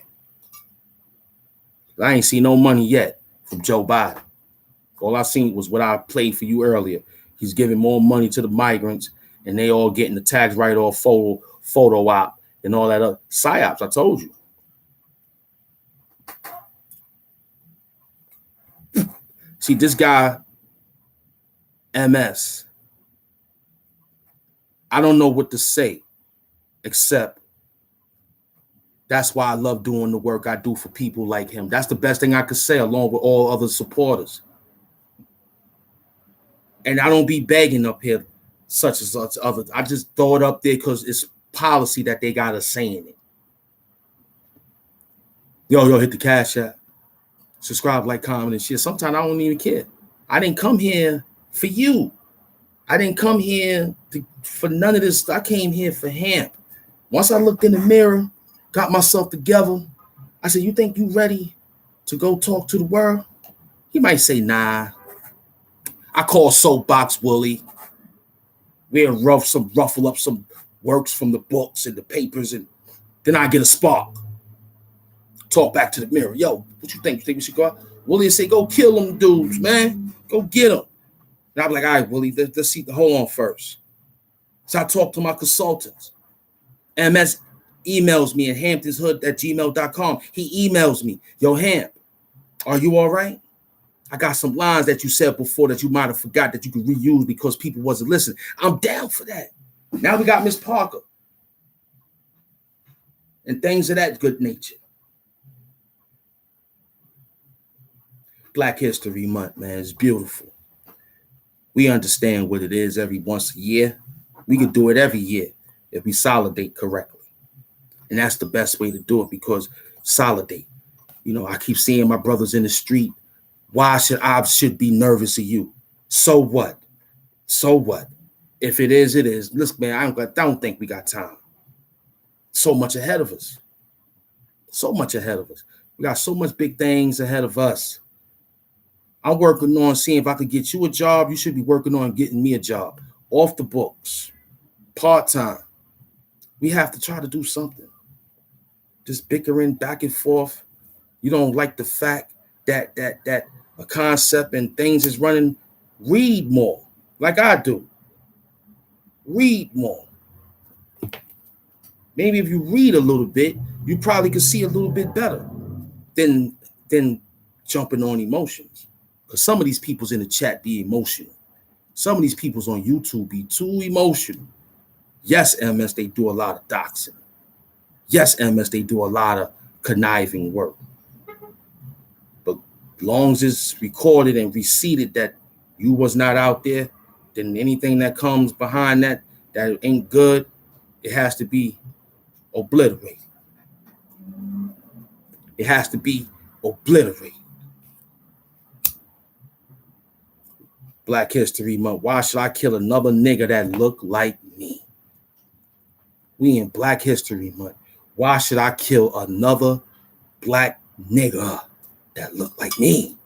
I ain't seen no money yet from Joe Biden. All I seen was what I played for you earlier. He's giving more money to the migrants, and they all getting the tax write-off photo op and all that other psyops. I told you. See, this guy, MS, I don't know what to say, except that's why I love doing the work I do for people like him. That's the best thing I could say, along with all other supporters. And I don't be begging up here such and such others. I just throw it up there because it's policy that they got us saying it. Yo, hit the cash app. Subscribe, like, comment, and shit. Sometimes I don't even care. I didn't come here for you. I didn't come here for none of this. I came here for HAMP. Once I looked in the mirror, got myself together, I said, you think you ready to go talk to the world? He might say, nah. I call Soapbox Willie. We'll ruffle up some works from the books and the papers, and then I get a spark. Talk back to the mirror. Yo, what you think? You think we should go out? Willie say, go kill them dudes, man. Go get them. And I'm like, all right, Willie, let's see. Hold on first. So I talk to my consultants. MS emails me at hamptonshood@gmail.com. He emails me, yo, HAMP, are you all right? I got some lines that you said before that you might have forgot that you could reuse because people wasn't listening. I'm down for that. Now we got Miss Parker and things of that good nature. Black History Month, man, it's beautiful. We understand what it is every once a year. We can do it every year if we solidate correctly. And that's the best way to do it because solidate. You know, I keep seeing my brothers in the street. Why should I be nervous of you? So what? So what? If it is, it is. Listen, man, I don't think we got time. So much ahead of us. So much ahead of us. We got so much big things ahead of us. I'm working on seeing if I could get you a job. You should be working on getting me a job. Off the books. Part-time. We have to try to do something. Just bickering back and forth. You don't like the fact that a concept and things is running. Read more. Like I do. Read more. Maybe if you read a little bit, you probably could see a little bit better than jumping on emotions. Because some of these people's in the chat be emotional. Some of these people's on YouTube be too emotional. Yes, MS, they do a lot of doxing. Yes, MS, they do a lot of conniving work. But long as it's recorded and receipted that you was not out there, then anything that comes behind that ain't good, it has to be obliterated. It has to be obliterated. Black History Month. Why should I kill another nigga that look like me? We in Black History Month. Why should I kill another black nigga that look like me?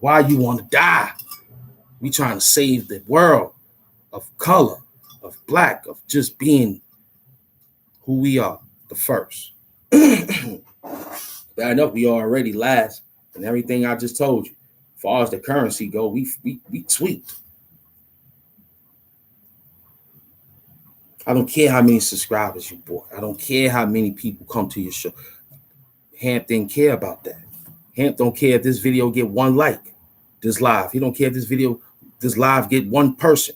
Why you want to die? We trying to save the world of color, of black, of just being who we are, the first. Bad enough, we already last, and everything I just told you. As far as the currency go, we tweaked. I don't care how many subscribers you bought. I don't care how many people come to your show. HAMP didn't care about that. HAMP don't care if this video get one like, this live. He don't care if this live get one person.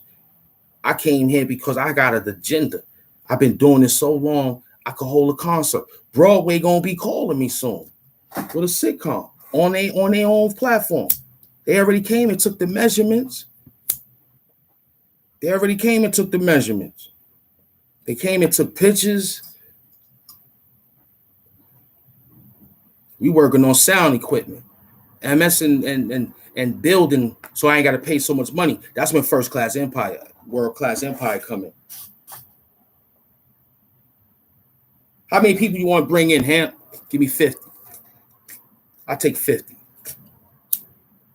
I came here because I got an agenda. I've been doing this so long, I could hold a concert. Broadway gonna be calling me soon with a sitcom on their own platform. They already came and took the measurements. They came and took pictures. We working on sound equipment, MS and building, so I ain't got to pay so much money. That's when First Class Empire, World Class Empire come in. How many people you want to bring in, HAMP? Give me 50. I'll take 50.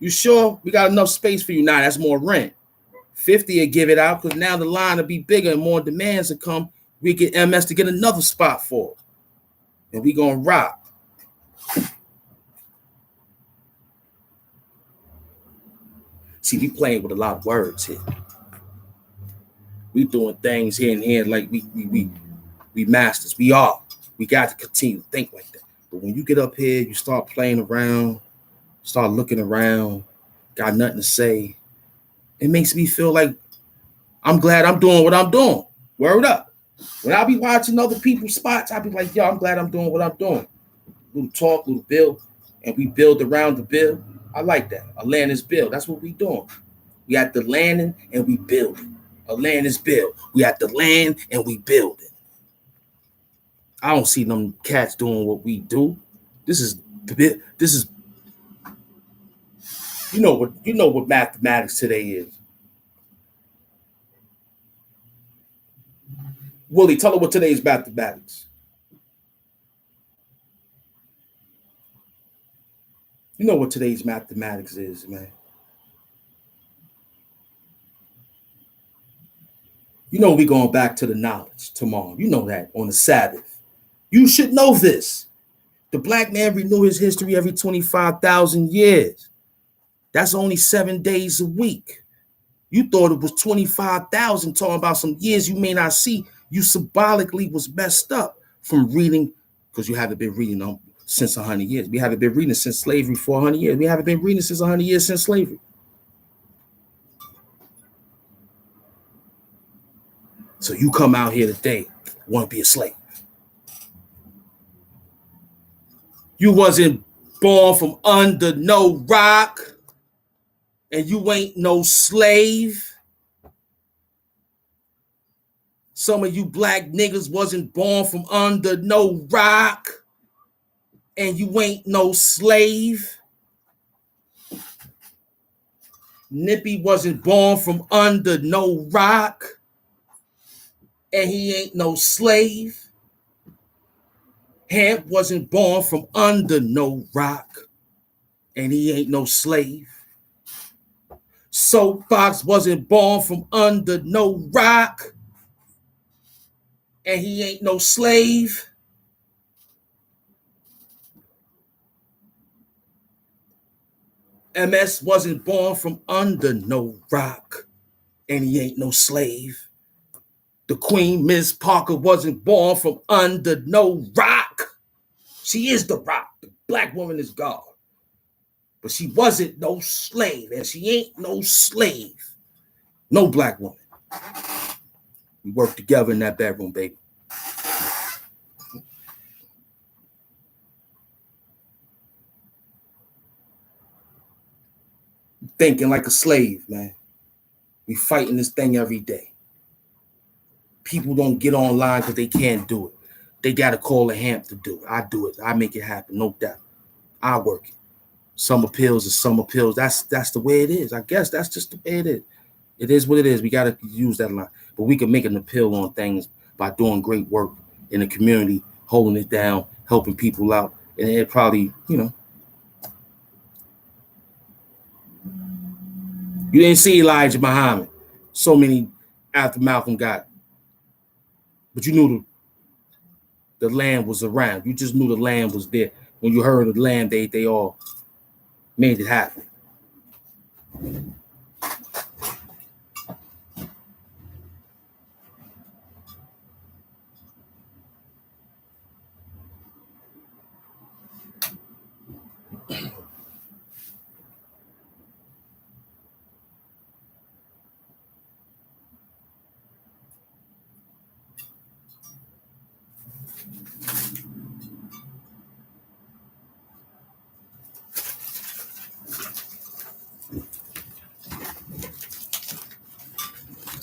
You sure? We got enough space for you now. That's more rent. 50 will give it out because now the line will be bigger and more demands will come. We get MS to get another spot for it. And we going to rock. See, we playing with a lot of words here. We doing things here and here like we masters. We are. We got to continue to think like that. But when you get up here, you start playing around, start looking around, got nothing to say, it makes me feel like I'm glad I'm doing what I'm doing. Word up. When I be watching other people's spots, I be like, yo, I'm glad I'm doing what I'm doing. Little talk, little build, and we build around the build. I like that. A land is build. That's what we doing. We at the landing and we building. A land is build. We at the land and we building. I don't see them cats doing what we do. This is you know what mathematics today is. Willie, tell her what today's mathematics. You know what today's mathematics is, man. You know we going back to the knowledge tomorrow. You know that on the Sabbath. You should know this. The black man renew his history every 25,000 years. That's only 7 days a week. You thought it was 25,000 talking about some years you may not see. You symbolically was messed up from reading because you haven't been reading them since 100 years. We haven't been reading it since slavery for 100 years. We haven't been reading it since 100 years since slavery. So you come out here today, want to be a slave. You wasn't born from under no rock, and you ain't no slave. Some of you black niggas wasn't born from under no rock, and you ain't no slave. Nippy wasn't born from under no rock, and he ain't no slave. Hamp wasn't born from under no rock, and he ain't no slave. Soapbox wasn't born from under no rock, and he ain't no slave. MS wasn't born from under no rock, and he ain't no slave. The Queen, Miss Parker, wasn't born from under no rock. She is the rock. The black woman is God. But she wasn't no slave, and she ain't no slave. No black woman. We work together in that bedroom, baby. Thinking like a slave, man. We fighting this thing every day. People don't get online because they can't do it. They got to call a HAMP to do it. I do it. I make it happen, no doubt. I work it. Some appeals is some appeals. That's the way it is. I guess that's just the way it is. It is what it is. We got to use that line. But we can make an appeal on things by doing great work in the community, holding it down, helping people out. And it probably, you didn't see Elijah Muhammad. So many after Malcolm got. But you knew the land was around. You just knew the land was there. When you heard of the land, they all made it happen.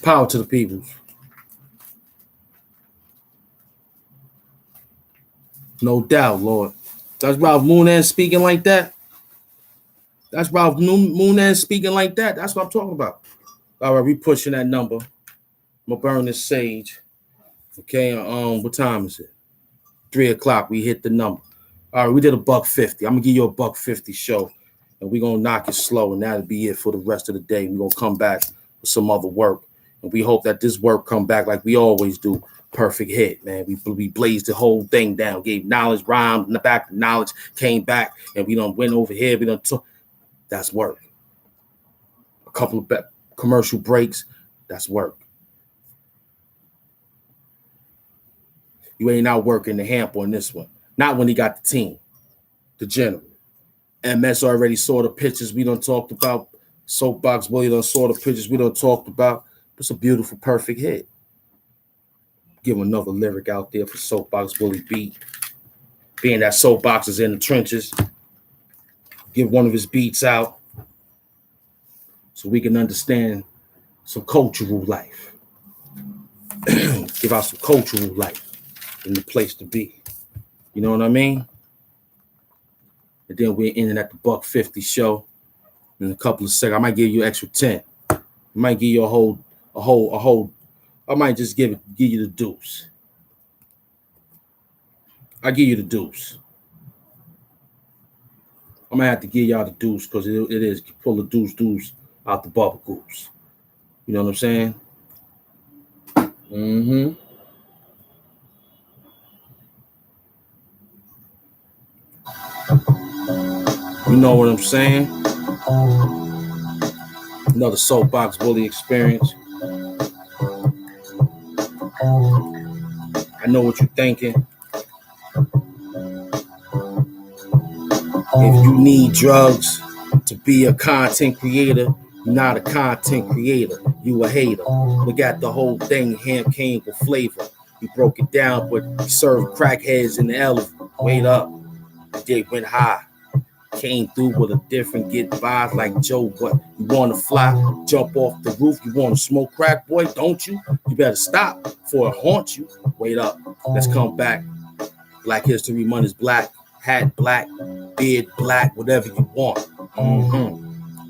Power to the people. No doubt, Lord. That's Ralph Moonan speaking like that. That's Ralph Moonan speaking like that. That's what I'm talking about. All right, we pushing that number. I'm gonna burn this sage. Okay, what time is it? 3:00. We hit the number. All right, we did $150. I'm gonna give you $150 show, and we're gonna knock it slow, and that'll be it for the rest of the day. We're gonna come back with some other work. And we hope that this work come back like we always do. Perfect hit, man. We blazed the whole thing down, gave knowledge, rhymed in the back, knowledge came back, and we done went over here. We done took. That's work. A couple of commercial breaks. That's work. You ain't out working the HAMP on this one. Not when he got the team, the general. MS already saw the pictures we done talked about. Soapbox Willie done saw the pictures we done talked about. It's a beautiful, perfect hit. Give another lyric out there for Soapbox Willie beat. Being that Soapbox is in the trenches, give one of his beats out so we can understand some cultural life. Give out some cultural life in the place to be. You know what I mean? And then we're ending at the $150 show in a couple of seconds. I might give you an extra 10. I might give you a whole. I might just give you the deuce. I give you the deuce. I'm gonna have to give y'all the deuce because it is pull the deuce out the bubble goose. You know what I'm saying? Mm-hmm. You know what I'm saying? Another Soapbox Bully experience. I know what you're thinking. If you need drugs to be a content creator, you're not a content creator. You a hater. Look at the whole thing. Ham came with flavor. He broke it down, but he served crackheads in the elephant. Wait up. They went high. Came through with a different get vibes like Joe. What you want to fly, jump off the roof? You want to smoke crack, boy? Don't you? You better stop before it haunts you. Wait up. Let's come back. Black History Month is black. Hat black, beard black, whatever you want.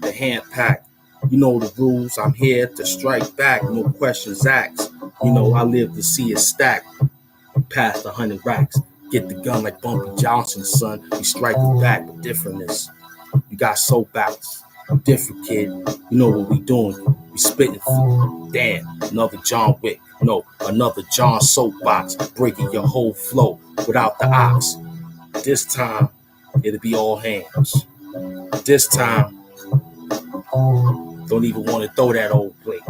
The hand pack. You know the rules. I'm here to strike back. No questions asked. You know I live to see it stack past 100 racks. Get the gun like Bumpy Johnson, son. We strike it back with differentness. You got soapbox. Different kid. You know what we doing. We spitting. Damn, another John Wick. No, another John soapbox. Breaking your whole flow without the ox. This time, it'll be all hands. This time, don't even want to throw that old plate.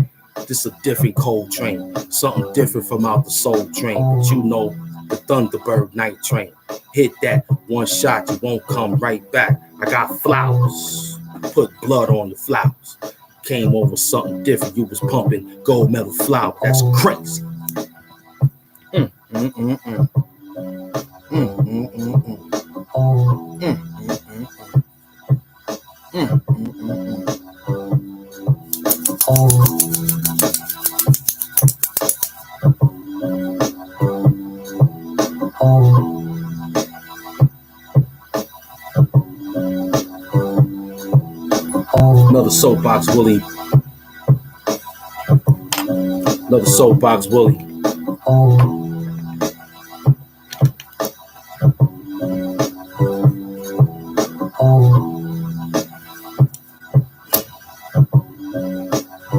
This is a different cold train. Something different from out the soul train. But you know, the Thunderbird night train. Hit that one shot, you won't come right back. I got flowers. Put blood on the flowers. Came over something different. You was pumping gold medal flour. That's crazy. Another soapbox Willie. Another soapbox Willie.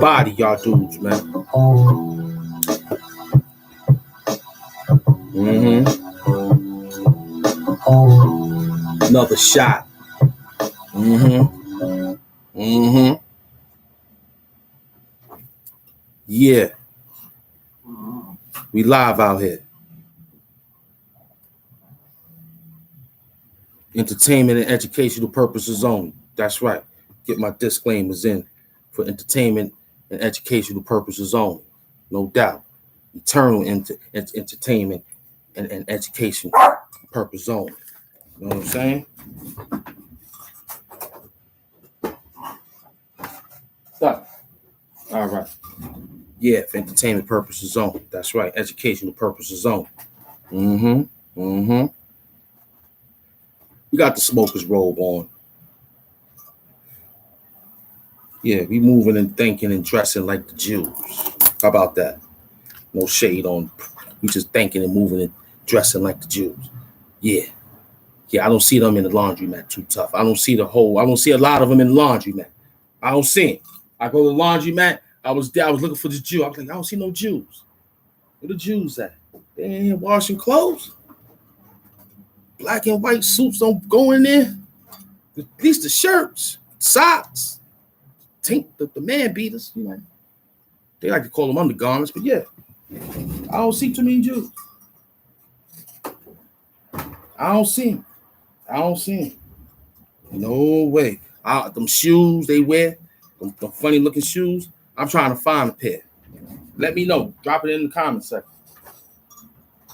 Body y'all dudes, man. Another shot. Yeah. We live out here. Entertainment and educational purposes only. That's right. Get my disclaimers in for entertainment and educational purposes only. No doubt. Eternal entertainment and education purpose only. You know what I'm saying? Stop. All right. Yeah, for entertainment purposes only. That's right. Educational purposes only. We got the smoker's robe on. Yeah, we moving and thinking and dressing like the Jews. How about that? No shade on. We just thinking and moving and dressing like the Jews. Yeah. Yeah, I don't see them in the laundromat too tough. I don't see a lot of them in the laundromat. I don't see them. I go to the laundromat. I was there. I was looking for the Jew. I was like, I don't see no Jews. Where the Jews at? They ain't here washing clothes. Black and white suits don't go in there. At least the shirts, socks, the man beaters. You know, they like to call them undergarments, but yeah, I don't see too many Jews. I don't see them. No way. Them shoes they wear, them funny looking shoes. I'm trying to find a pair. Let me know. Drop it in the comment section.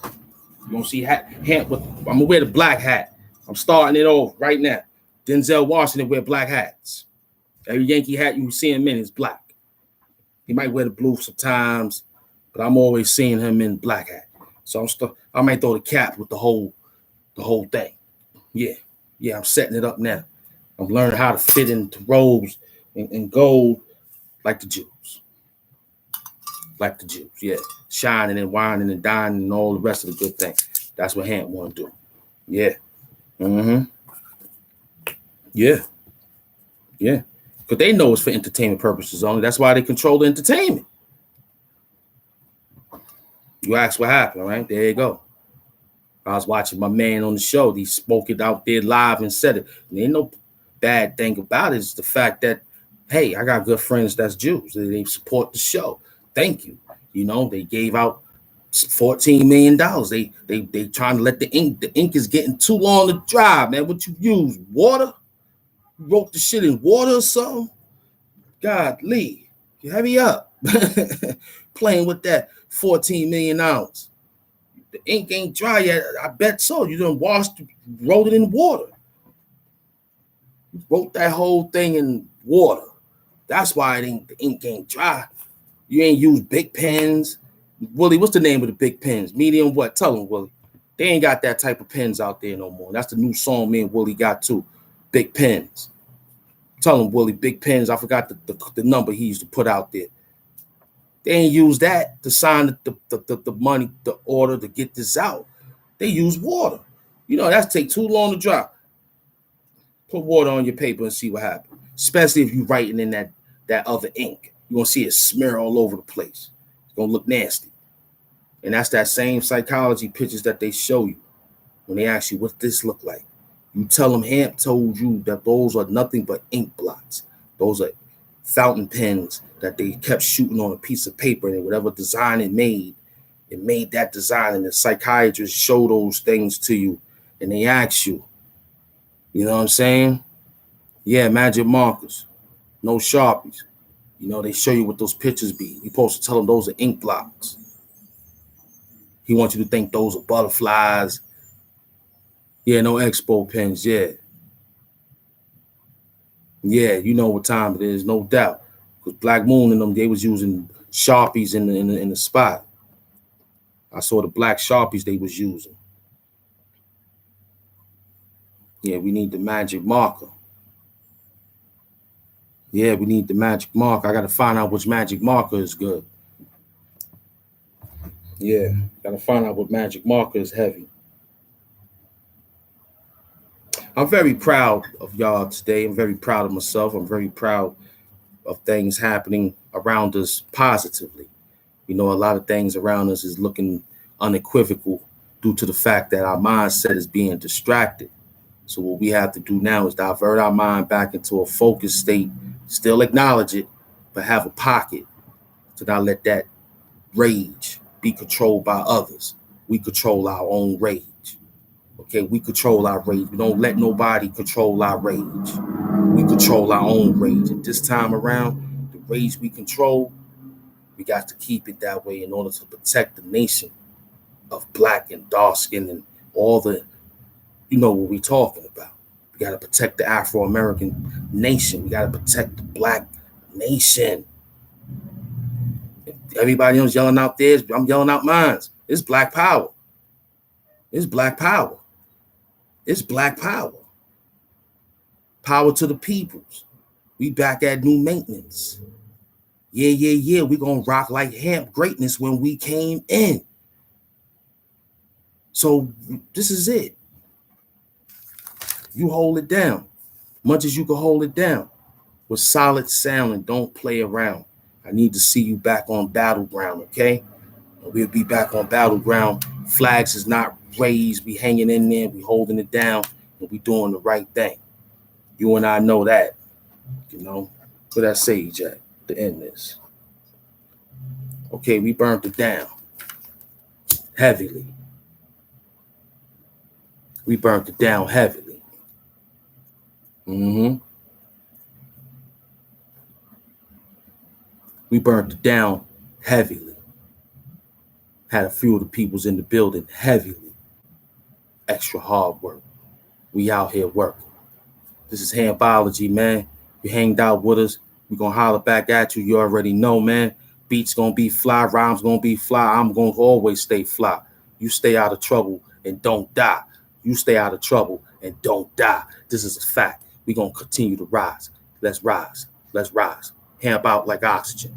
You gonna see hat with? I'm gonna wear the black hat. I'm starting it off right now. Denzel Washington wear black hats. Every Yankee hat you see him in is black. He might wear the blue sometimes, but I'm always seeing him in black hat. So I might throw the cap with the whole thing. Yeah, I'm setting it up now. I'm learning how to fit into robes and gold like the Jews. Like the Jews, yeah. Shining and whining and dining and all the rest of the good things. That's what HAMP want to do. Yeah. Yeah. Because they know it's for entertainment purposes only. That's why they control the entertainment. You ask what happened, right? There you go. I was watching my man on the show. He spoke it out there live and said it. And there ain't no bad thing about it. It's the fact that, hey, I got good friends that's Jews. They support the show. Thank you. You know, they gave out $14 million. They trying to let the ink is getting too long to dry, man. What you use? Water? You wrote the shit in water or something? God, Lee, hurry up. Playing with that $14 million. The ink ain't dry yet. I bet so. You done wrote it in water. You wrote that whole thing in water. That's why the ink ain't dry. You ain't use big pens. Willie, what's the name of the big pens? Medium what? Tell them, Willie. They ain't got that type of pens out there no more. That's the new song me and Willie got too. Big pens. Tell him, Willie, big pens. I forgot the number he used to put out there. They ain't use that to sign the money, the order to get this out. They use water. You know, that's take too long to dry. Put water on your paper and see what happens. Especially if you're writing in that other ink. You're going to see it smear all over the place. It's going to look nasty. And that's that same psychology pictures that they show you when they ask you, what's this look like? You tell them HAMP told you that those are nothing but ink blots. Those are fountain pens that they kept shooting on a piece of paper, and whatever design it made that design, and the psychiatrists show those things to you and they ask you, you know what I'm saying? Yeah, magic markers, no Sharpies. You know, they show you what those pictures be. You're supposed to tell them those are ink blocks. He wants you to think those are butterflies. Yeah, no Expo pens, yeah. Yeah, you know what time it is, no doubt. Because Black Moon and them, they was using Sharpies in the spot. I saw the black Sharpies they was using. Yeah, we need the magic marker. Yeah, we need the magic marker. I got to find out which magic marker is good. Yeah, got to find out what magic marker is heavy. I'm very proud of y'all today. I'm very proud of myself. I'm very proud of things happening around us positively. You know, a lot of things around us is looking unequivocal due to the fact that our mindset is being distracted. So what we have to do now is divert our mind back into a focused state, still acknowledge it, but have a pocket to not let that rage be controlled by others. We control our own rage. Okay, we control our rage. We don't let nobody control our rage. We control our own rage. And this time around, the rage we control, we got to keep it that way in order to protect the nation of black and dark skin and all the, you know what we talking about. We got to protect the Afro-American nation. We got to protect the black nation. Everybody else yelling out theirs, I'm yelling out mine. It's black power. It's black power. It's black power. Power to the peoples. We back at new maintenance. Yeah. We gonna rock like HAMP greatness when we came in. So this is it. You hold it down. Much as you can hold it down. With solid sound and don't play around. I need to see you back on Battleground, okay? We'll be back on Battleground. Flags is not raised. We hanging in there. We holding it down. And we doing the right thing. You and I know that. You know? Where that sage at to end this? Okay, we burnt it down. Heavily. We burnt it down heavily. We burnt it down heavily. Had a few of the peoples in the building heavily. Extra hard work. We out here working. This is HAMP Biology, man. You hanged out with us. We're going to holler back at you. You already know, man. Beats going to be fly. Rhymes going to be fly. I'm going to always stay fly. You stay out of trouble and don't die. You stay out of trouble and don't die. This is a fact. We're going to continue to rise. Let's rise. Let's rise. HAMP out like oxygen.